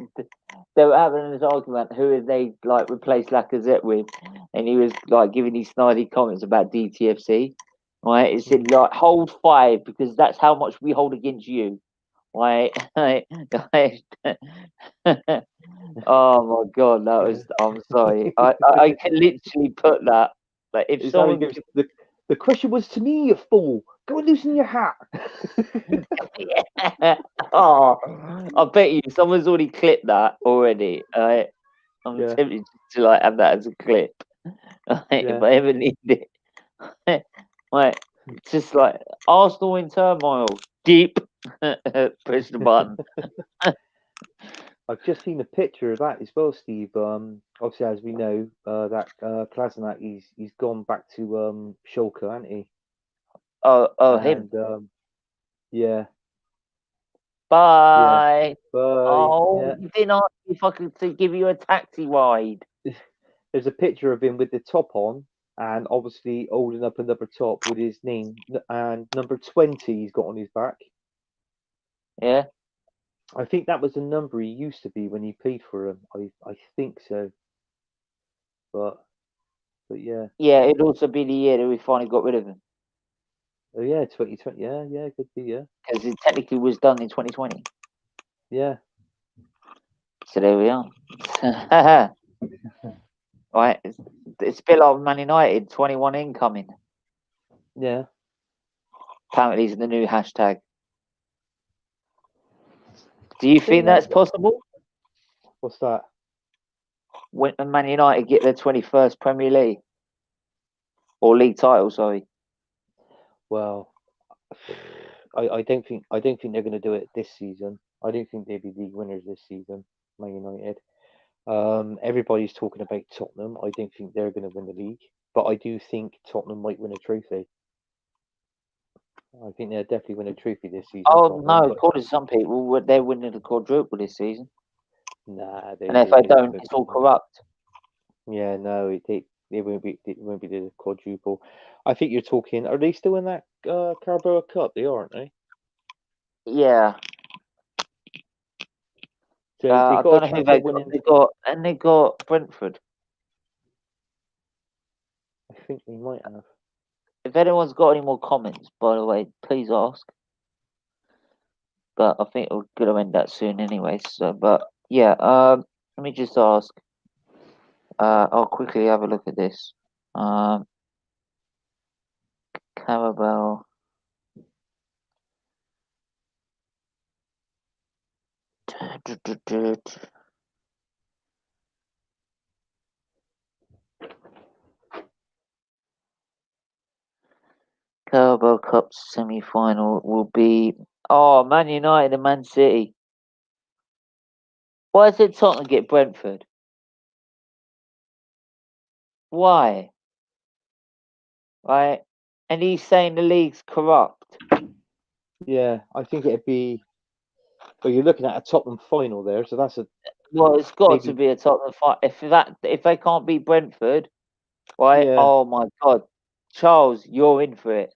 they were having this argument who have they like replaced Lacazette with, and he was like giving these snidey comments about DTFC. Right? It said like hold 5 because that's how much we hold against you. Right? Oh my god, that was. I'm sorry. I can literally put that. Like if It's someone goes, the question was to me, you fool. Go and loosen your hat. yeah. Oh, I bet you someone's already clipped that already. I'm tempted to like have that as a clip. If I ever need it. Like just like Arsenal in turmoil. Deep. Push the button. I've just seen a picture of that as well, Steve. Obviously, as we know, that Klasnak, he's gone back to Schalke, hasn't he? Him. Yeah. Bye. Bye. Oh, you didn't ask me if I could give you a taxi ride. There's a picture of him with the top on, and obviously holding up another top with his name and number 20 he's got on his back. Yeah. I think that was the number he used to be when he played for him. I think so. But yeah. Yeah, it'd also be the year that we finally got rid of him. Oh yeah, 2020. Yeah, could be, yeah. Because it technically was done in 2020. Yeah. So there we are. Right, it's a bit like Man United, 21 incoming. Yeah. Apparently, it's the new hashtag. Do you think that's possible? What's that? When Man United get their 21st Premier League or league title, sorry. Well, I don't think they're going to do it this season. I don't think they'll be league winners this season, Man United. Everybody's talking about Tottenham. I don't think they're going to win the league, but I do think Tottenham might win a trophy. I think they'll definitely win a trophy this season. Oh Tottenham, no! According to some people, they're winning the quadruple this season. Nah, and if they don't, it's all corrupt. Yeah, no, it won't be. It won't be the quadruple. I think you're talking. Are they still in that Carabao Cup? They are, aren't they? Yeah. So I don't know who they got Brentford. I think they might have. If anyone's got any more comments, by the way, please ask. but I think we're gonna end that soon anyway. So, but yeah, let me just ask. I'll quickly have a look at this. Carabao. Carabao Cup semi-final will be Man United and Man City. Why did Tottenham get Brentford? Why? Right? And he's saying the league's corrupt. Yeah, I think it'd be. Well, you're looking at a Tottenham final there, so that's a. Well, it's got Maybe- to be a Tottenham fight. If they can't beat Brentford, right? Yeah. Oh my God, Charles, you're in for it.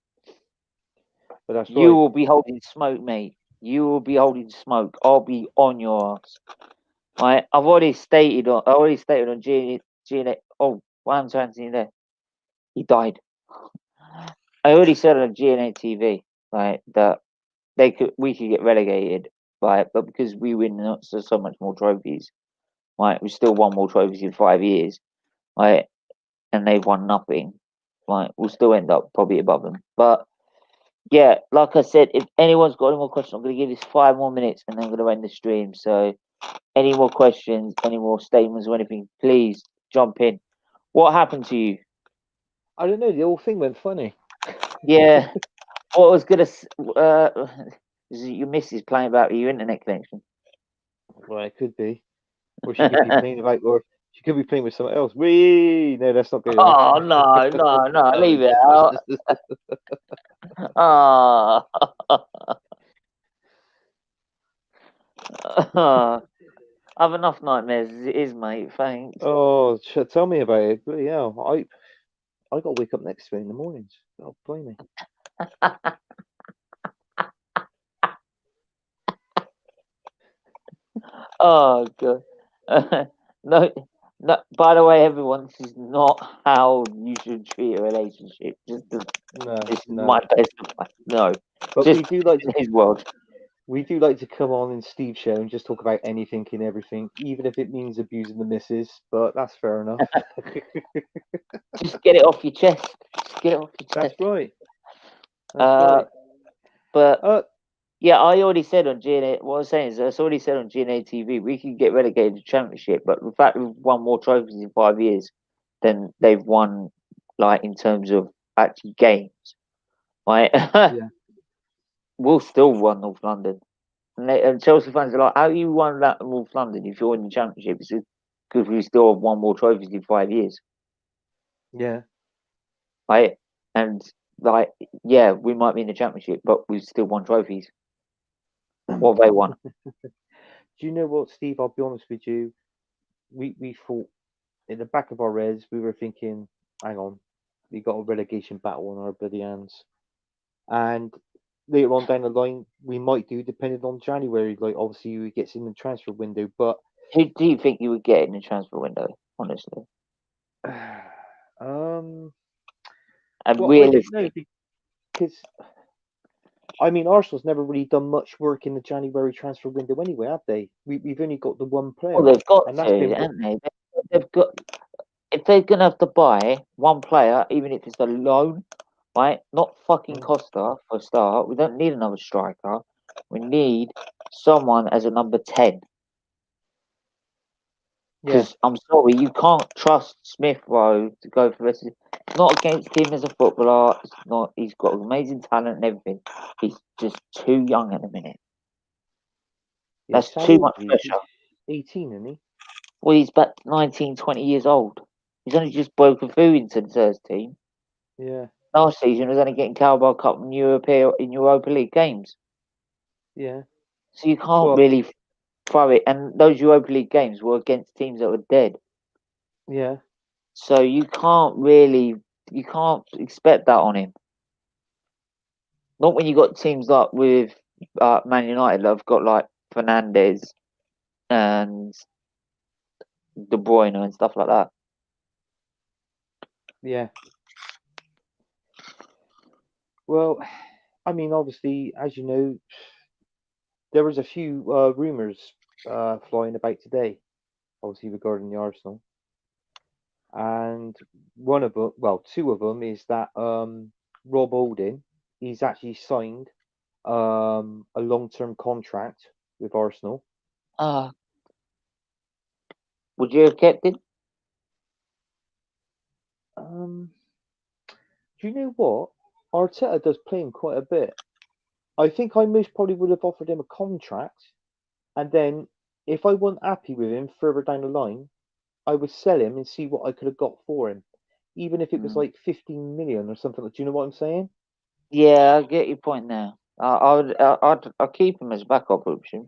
But that's You right. will be holding smoke, mate. You will be holding smoke. I'll be on your ass. Right? I already stated on GNA. Oh, what happened to Anthony there? He died. I already said on GNA TV, right, that we could get relegated, right, but because we win so much more trophies, right, we still won more trophies in 5 years, right, and they've won nothing, right, we'll still end up probably above them. But yeah, like I said, if anyone's got any more questions, I'm going to give this 5 more minutes and then I'm going to end the stream. So, any more questions, any more statements or anything, please jump in. What happened to you? I don't know. The whole thing went funny. Yeah, what I was going to. Your missus playing about your internet connection. Well, it could be, or she could be playing about, or she could be playing with someone else. Wee! No, that's not good. Oh no, leave it out. Ah, I've enough nightmares as it is, mate. Thanks. Oh, tell me about it. Bloody hell. I got to wake up next to it in the mornings. Oh, blimey. Oh god. No, no. By the way, everyone, this is not how you should treat a relationship. No, This is no. my best advice. No, But just we do like in his world. to come on in Steve's show and just talk about anything and everything, even if it means abusing the missus. But that's fair enough. Just get it off your chest. Just get it off your That's chest. right. That's But right. yeah, I already said on GNA. What I was saying is, I already said on GNA TV, we could get relegated to Championship, but the fact we've won more trophies in 5 years than they've won, like in terms of actually games, right? Yeah. We'll still won North London, and Chelsea fans are like, "How you won that North London if you're in the Championship?" It's because we still have won more trophies in 5 years, Yeah. right? And like, yeah, we might be in the Championship, but we've still won trophies. What have they won? Do you know what, Steve? I'll be honest with you. We thought in the back of our heads, we were thinking, hang on, we got a relegation battle on our bloody hands. And later on down the line, we might do, depending on January. Like, obviously, who gets in the transfer window. But Who do you think you would get in the transfer window? Honestly, um, and well, I don't know realistic. because I mean, Arsenal's never really done much work in the January transfer window anyway, have they? We've only got the one player, Well, they've got and to, that's been haven't they? They've got. If they're gonna have to buy one player, even if it's a loan, right? Not fucking Costa for a start. We don't need another striker. We need someone as a number 10. yeah, Because I'm sorry, you can't trust Smith Rowe to go for the rest of it. It's not against him as a footballer. It's not. He's got amazing talent and everything. He's just too young at the minute. yeah. That's How too old much is he? pressure. He's 18, isn't he? Well, he's about 19, 20 years old. He's only just broken through into the first team. Yeah, Last season was only getting Carabao Cup and Europa League games. yeah. So you can't Well, really throw it. And those Europa League games were against teams that were dead. yeah, So you can't expect that on him. Not when you got teams like with Man United that have got like Fernandes and De Bruyne and stuff like that. yeah. Well, I mean, obviously, as you know, there was a few rumours flying about today, obviously regarding the Arsenal, and one of them, well, two of them, is that Rob Holding, he's actually signed a long-term contract with Arsenal. Would you have kept it? Do you know what? Arteta does play him quite a bit. I think I most probably would have offered him a contract, and then if I wasn't happy with him further down the line, I would sell him and see what I could have got for him, even if it was like 15 million or something. Do you know what I'm saying? Yeah, I get your point now. I'd keep him as a backup option.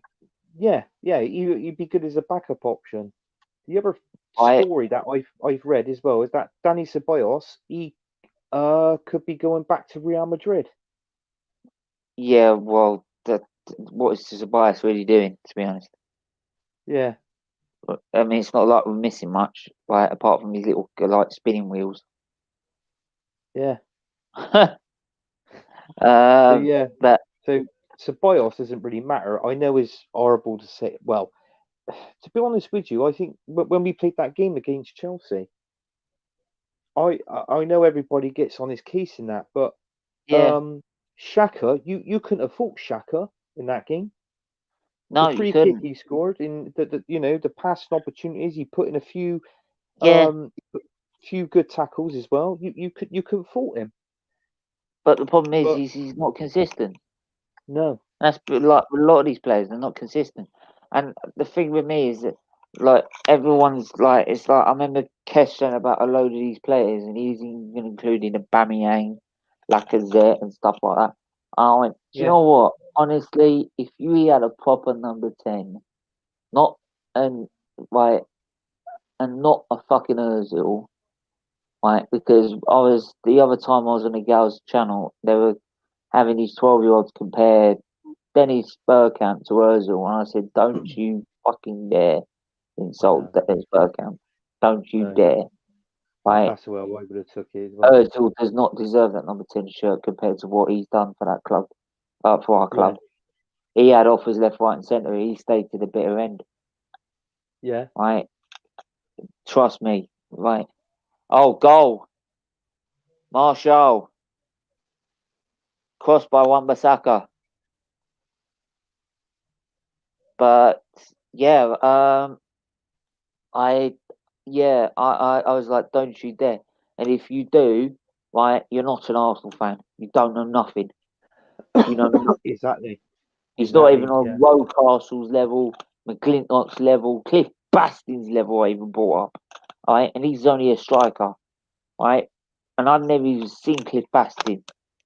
Yeah, you'd be good as a backup option. The other I story that I've read as well is that Danny Ceballos, he could be going back to Real Madrid. yeah, well, what is Tobias really doing? To be honest, Yeah, I mean, it's not like we're missing much, like apart from these little like spinning wheels. yeah. So um, yeah, but so Ceballos doesn't really matter. I know it's horrible to say. Well, to be honest with you, I think when we played that game against Chelsea, I know everybody gets on his case in that, but yeah, Shaka, you couldn't have fought Shaka in that game. no, The you free kick couldn't. he scored in the passing opportunities, he put in a few Yeah, good tackles as well. You couldn't fault him. but the problem is But he's not consistent. no, That's like a lot of these players, they're not consistent. And the thing with me is that like everyone's like it's like I remember Kesh saying about a load of these players, and he's even including Aubameyang, Lacazette, and stuff like that. I went, do you yeah, know what? Honestly, if you had a proper number 10, not and like and not a fucking Özil, right? Because I was the other time I was on the girls' channel, they were having these 12-year-olds compare Dennis Bergkamp to Özil, and I said, don't you fucking dare insult no, Dennis Bergkamp. Don't you no. dare. Right? That's the way I would have took it as well. Özil does not deserve that number 10 shirt compared to what he's done for that club, for our club. He had offers left, right, and centre. He stayed to the bitter end. Yeah, Right? Trust me. Right? Oh, goal. Marshall. Crossed by Wan-Bissaka. But yeah, I I was like, don't you dare. And if you do, right, you're not an Arsenal fan. You don't know nothing. You know nothing. exactly. He's not even Exactly. on Yeah, Rocastle's level, McClintock's level, Cliff Bastin's level. I even brought up, right? And he's only a striker, right? And I've never even seen Cliff Bastin.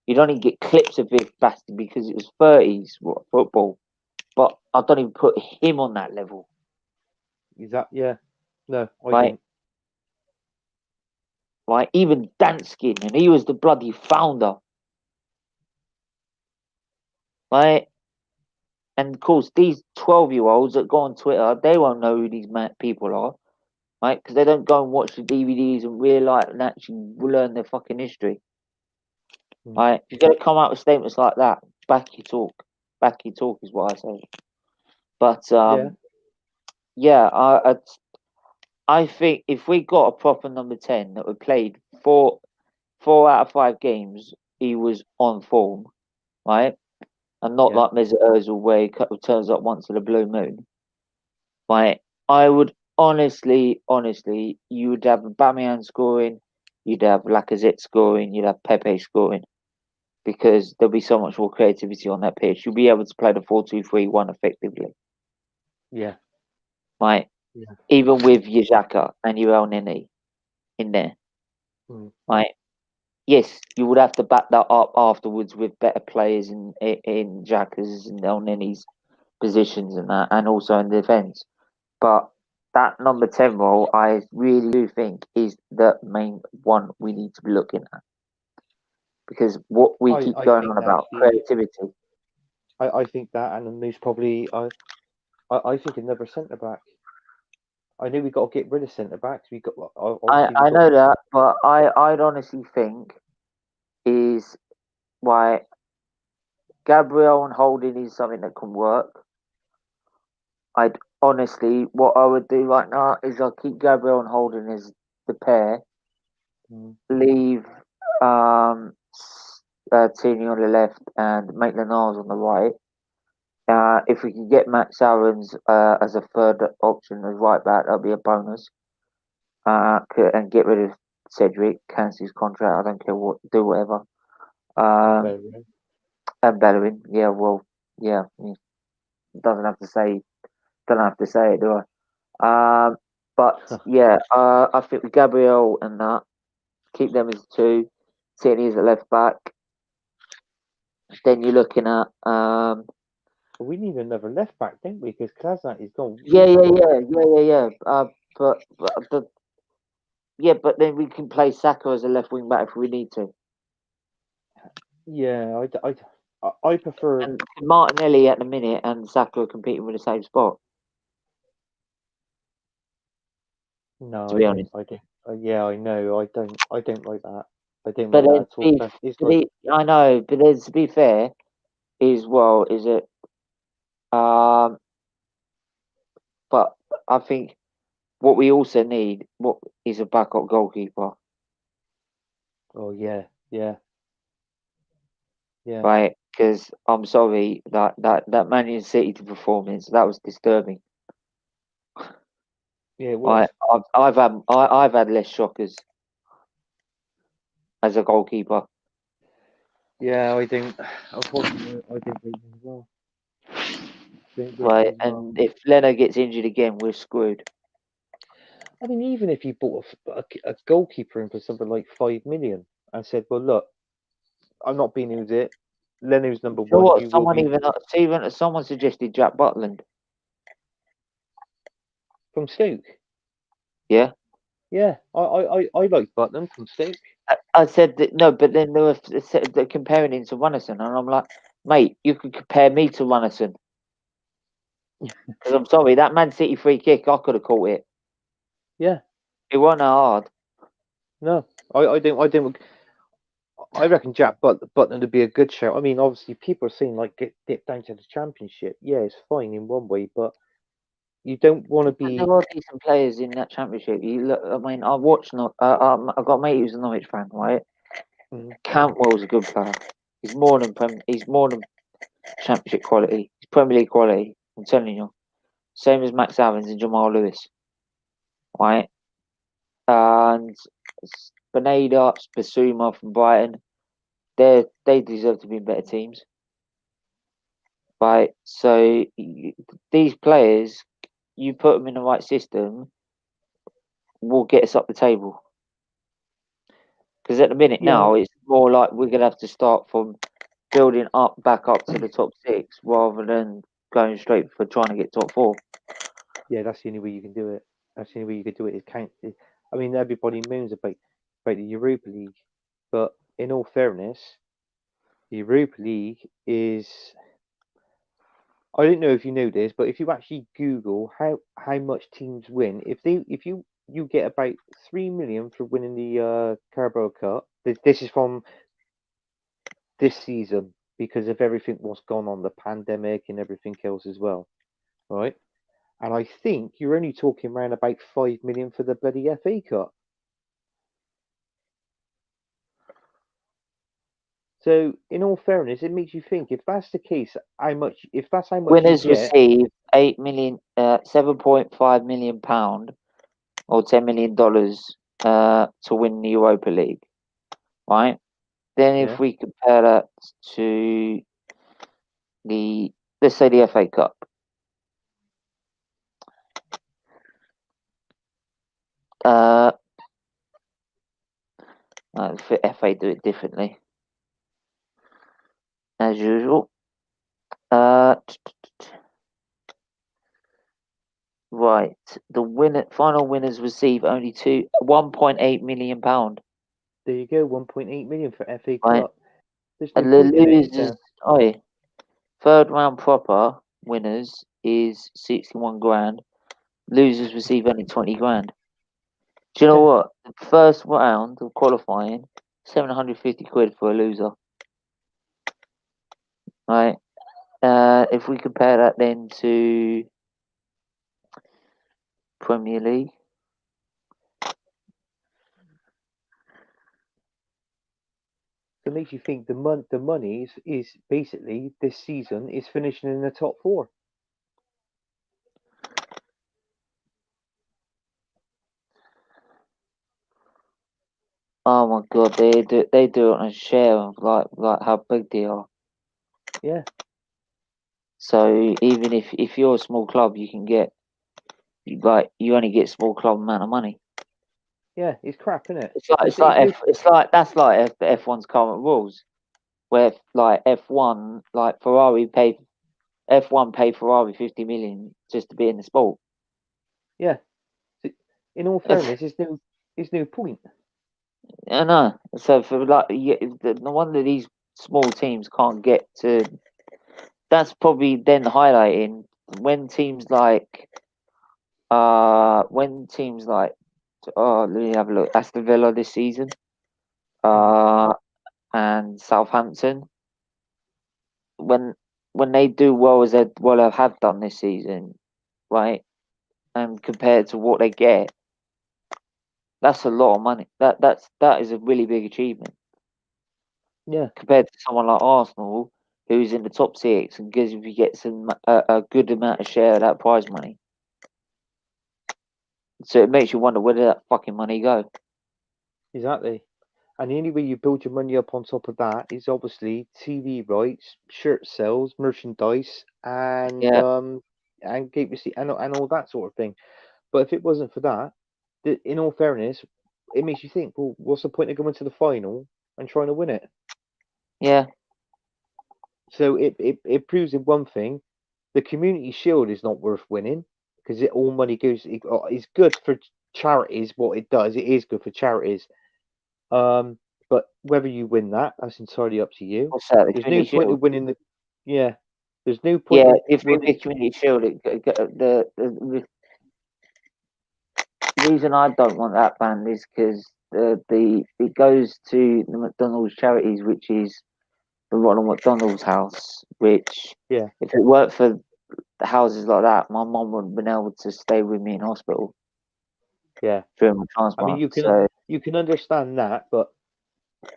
You'd only get clips of Cliff Bastin because it was 30s football, but I don't even put him on that level, Yeah. No, I right? didn't. Right? Even Danskin, and he was the bloody founder, right? And of course, these 12-year-olds that go on Twitter, they won't know who these people are, right? Because they don't go and watch the DVDs and realise and actually learn their fucking history, Mm. right? You're going to come out with statements like that. Back your talk. Back your talk is what I say. But Yeah, yeah, I think if we got a proper number 10 that we played four out of 5 games, he was on form, right? And not yeah, like Mesut Ozil where he turns up once in a blue moon. Right? I would honestly, you would have Aubameyang scoring, you'd have Lacazette scoring, you'd have Pepe scoring, because there'll be so much more creativity on that pitch. You'll be able to play the 4-2-3-1 effectively, yeah, right? yeah. Even with your Xhaka and your El Nini in there, Mm. right? Yes, you would have to back that up afterwards with better players in Xhaka's and El Nini's positions and that, and also in defence. But that number 10 role, I really do think is the main one we need to be looking at. Because what we keep I going think on that about creativity. I think that, and most probably, I think another centre back. I know we got to get rid of centre backs. We got obviously we I got know that, but I'd honestly think is why Gabriel and Holding is something that can work. I'd honestly, what I would do right now is I'll keep Gabriel and Holden as the pair, leave Tierney on the left and Maitland-Niles on the right. If we can get Max Aaron's as a third option as right back, that'll be a bonus. And get rid of Cedric, cancel his contract. I don't care what, do whatever. And Bellerin, yeah, well, yeah, don't have to say it, do I? But yeah, I think with Gabriel and that, keep them as two. Tierney as a left back. Then you're looking at We need another left back, don't we? Because Krasnat is gone. yeah. But then we can play Saka as a left wing back if we need to. Yeah, I prefer. And Martinelli at the minute and Saka are competing for the same spot. No, To be honest. I don't. Yeah, I know. I don't like that. I don't But like then that at all. I know, but then to be fair, is it? But I think what we also need is a backup goalkeeper. Oh yeah. Right? Because I'm sorry that Man City performance that was disturbing. Yeah, it was. I've had less shockers as a goalkeeper. Yeah, I think. Unfortunately, I think we as well. Right, and if Leno gets injured again, we're screwed. I mean, even if you bought a goalkeeper in for something like 5 million and said, "Well, look, I'm not being with it. Leno's number You know one. what? You will be Someone suggested Jack Butland. from Stoke." Yeah, Yeah, I like Butland from Stoke. I said that no, but then they're comparing him to Runnison, and I'm like, mate, you could compare me to Runnison. Because I'm sorry, that Man City free kick, I could have caught it. Yeah. It wasn't hard. No, I don't. I reckon Jack Butland would be a good shout. I mean, obviously, people are saying like get down to the Championship. Yeah, it's fine in one way, but you don't want to be. There are decent players in that Championship. You look, I mean, I watched. I've got a mate who's a Norwich fan, right? Cantwell's a good player. He's more than Championship quality. He's Premier League quality. I'm telling you. Same as Max Evans and Jamal Lewis, right? And Beneda, Basuma from Brighton, they deserve to be in better teams, right? So these players, you put them in the right system, will get us up the table. Because at the minute now, it's more like we're gonna have to start from building back up to the top six, rather than going straight for trying to get top four. Yeah, that's the only way you can do it. That's the only way you could do it is count. I mean, everybody moans about the Europa League, but in all fairness, the Europa League is. I don't know if you know this, but if you actually Google how much teams win, if you get about 3 million for winning the Carabao Cup. This is from this season because of everything what's gone on, the pandemic and everything else as well, right? And I think you're only talking around about 5 million for the bloody FA Cup. So, in all fairness, it makes you think if that's the case, if that's how much Winners you get, receive 7.5 million pound or $10 million to win the Europa League, right? Then if we compare that to let's say the FA Cup, FA do it differently as usual. Right, the final winners receive only 1.8 million pound. there you go, 1.8 million for FA Right. Cup. There's And no the point in it, losers, third round proper winners is 61 grand. Losers receive only 20 grand. Do you know what? The first round of qualifying, 750 quid for a loser. Right. If we compare that then to Premier League. It makes you think the money is basically this season is finishing in the top 4. Oh my god, they do it on a share of like how big they are. Yeah. So even if you're a small club, you can get you only get small club amount of money. Yeah, it's crap, isn't it? It's like that's like F1's current rules, where like F1 like F1 pay Ferrari 50 million just to be in the sport. Yeah. In all fairness, there's no point. I know. So for like, no wonder these small teams can't get to. That's probably then highlighting when teams like, oh, let me have a look. Aston Villa this season, and Southampton. When they do well as they have done this season, right, and compared to what they get, that's a lot of money. That is a really big achievement. Yeah. Compared to someone like Arsenal, who's in the top 6 and gets a good amount of share of that prize money. So it makes you wonder where did that fucking money go? Exactly. And the only way you build your money up on top of that is obviously TV rights, shirt sales, merchandise, and gate receipt and all that sort of thing. But if it wasn't for that, in all fairness, it makes you think, well, what's the point of going to the final and trying to win it? Yeah. So it proves in one thing, the Community Shield is not worth winning because all money goes. It's good for charities. What it does, it is good for charities. But whether you win that's entirely up to you. What's that? The There's no Community point Shield? of winning the. Yeah. There's no point. Yeah, of if the winning. Community Shield, the reason I don't want that banned is because it goes to the McDonald's charities, which is the Ronald McDonald's house. Which, Yeah. if it weren't for the houses like that, my mum wouldn't have been able to stay with me in hospital. Yeah. During my I transplant. mean, you can understand that, but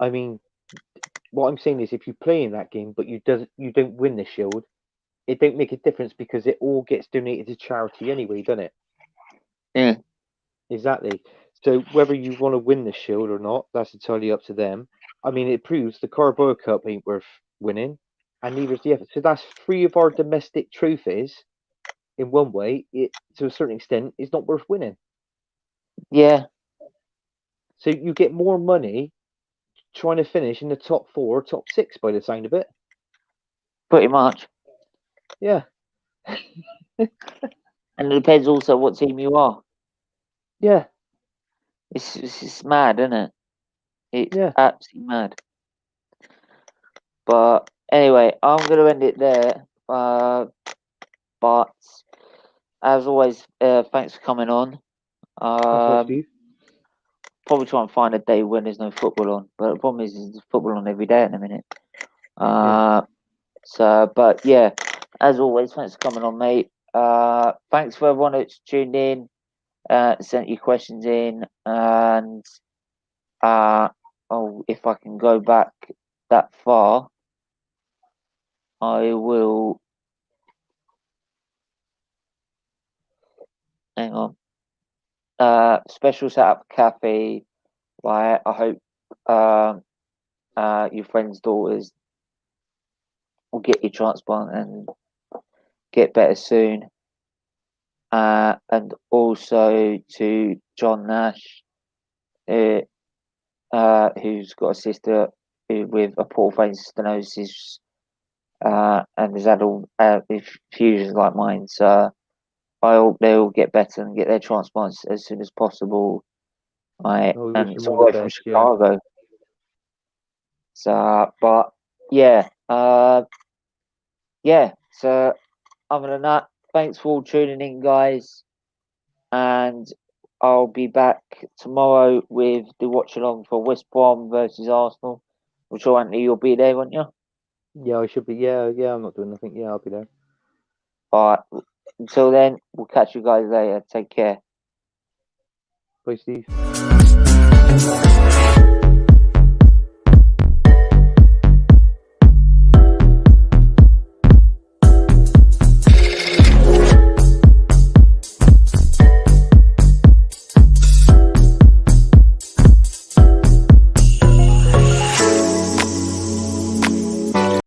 I mean, what I'm saying is, if you play in that game, but you don't win the shield, it don't make a difference because it all gets donated to charity anyway, doesn't it? Yeah. Exactly. So whether you want to win the shield or not, that's entirely up to them. I mean, it proves the Carabao Cup ain't worth winning, and neither is the FA. So that's 3 of our domestic trophies. In one way, it to a certain extent is not worth winning. Yeah. So you get more money trying to finish in the top 4, top 6 by the sound of it. Pretty much. Yeah. And it depends also what team you are. Yeah. It's mad, isn't it? It's Yeah. absolutely mad. But anyway, I'm going to end it there. But as always, thanks for coming on. That's right, Steve. Probably try and find a day when there's no football on. But the problem is there's football on every day at the minute. So, but yeah, as always, thanks for coming on, mate. Thanks for everyone that's tuned in, sent your questions in, and if I can go back that far, I will. Hang on. Special setup cafe. Right, I hope your friend's daughters will get your transplant and get better soon. And also to John Nash, who's got a sister with a portal vein stenosis, and has had all fusions like mine. So I hope they all get better and get their transplants as soon as possible. Right, Oh, we and wish it's them all all the the way from best. Yeah. Chicago. So, but yeah, So other than that, thanks for all tuning in, guys, and I'll be back tomorrow with the watch along for West Brom versus Arsenal. I'm sure Anthony, you'll be there, won't you? Yeah, I should be. Yeah, I'm not doing nothing. Yeah, I'll be there. All right. Until then, we'll catch you guys later. Take care. Bye, Steve.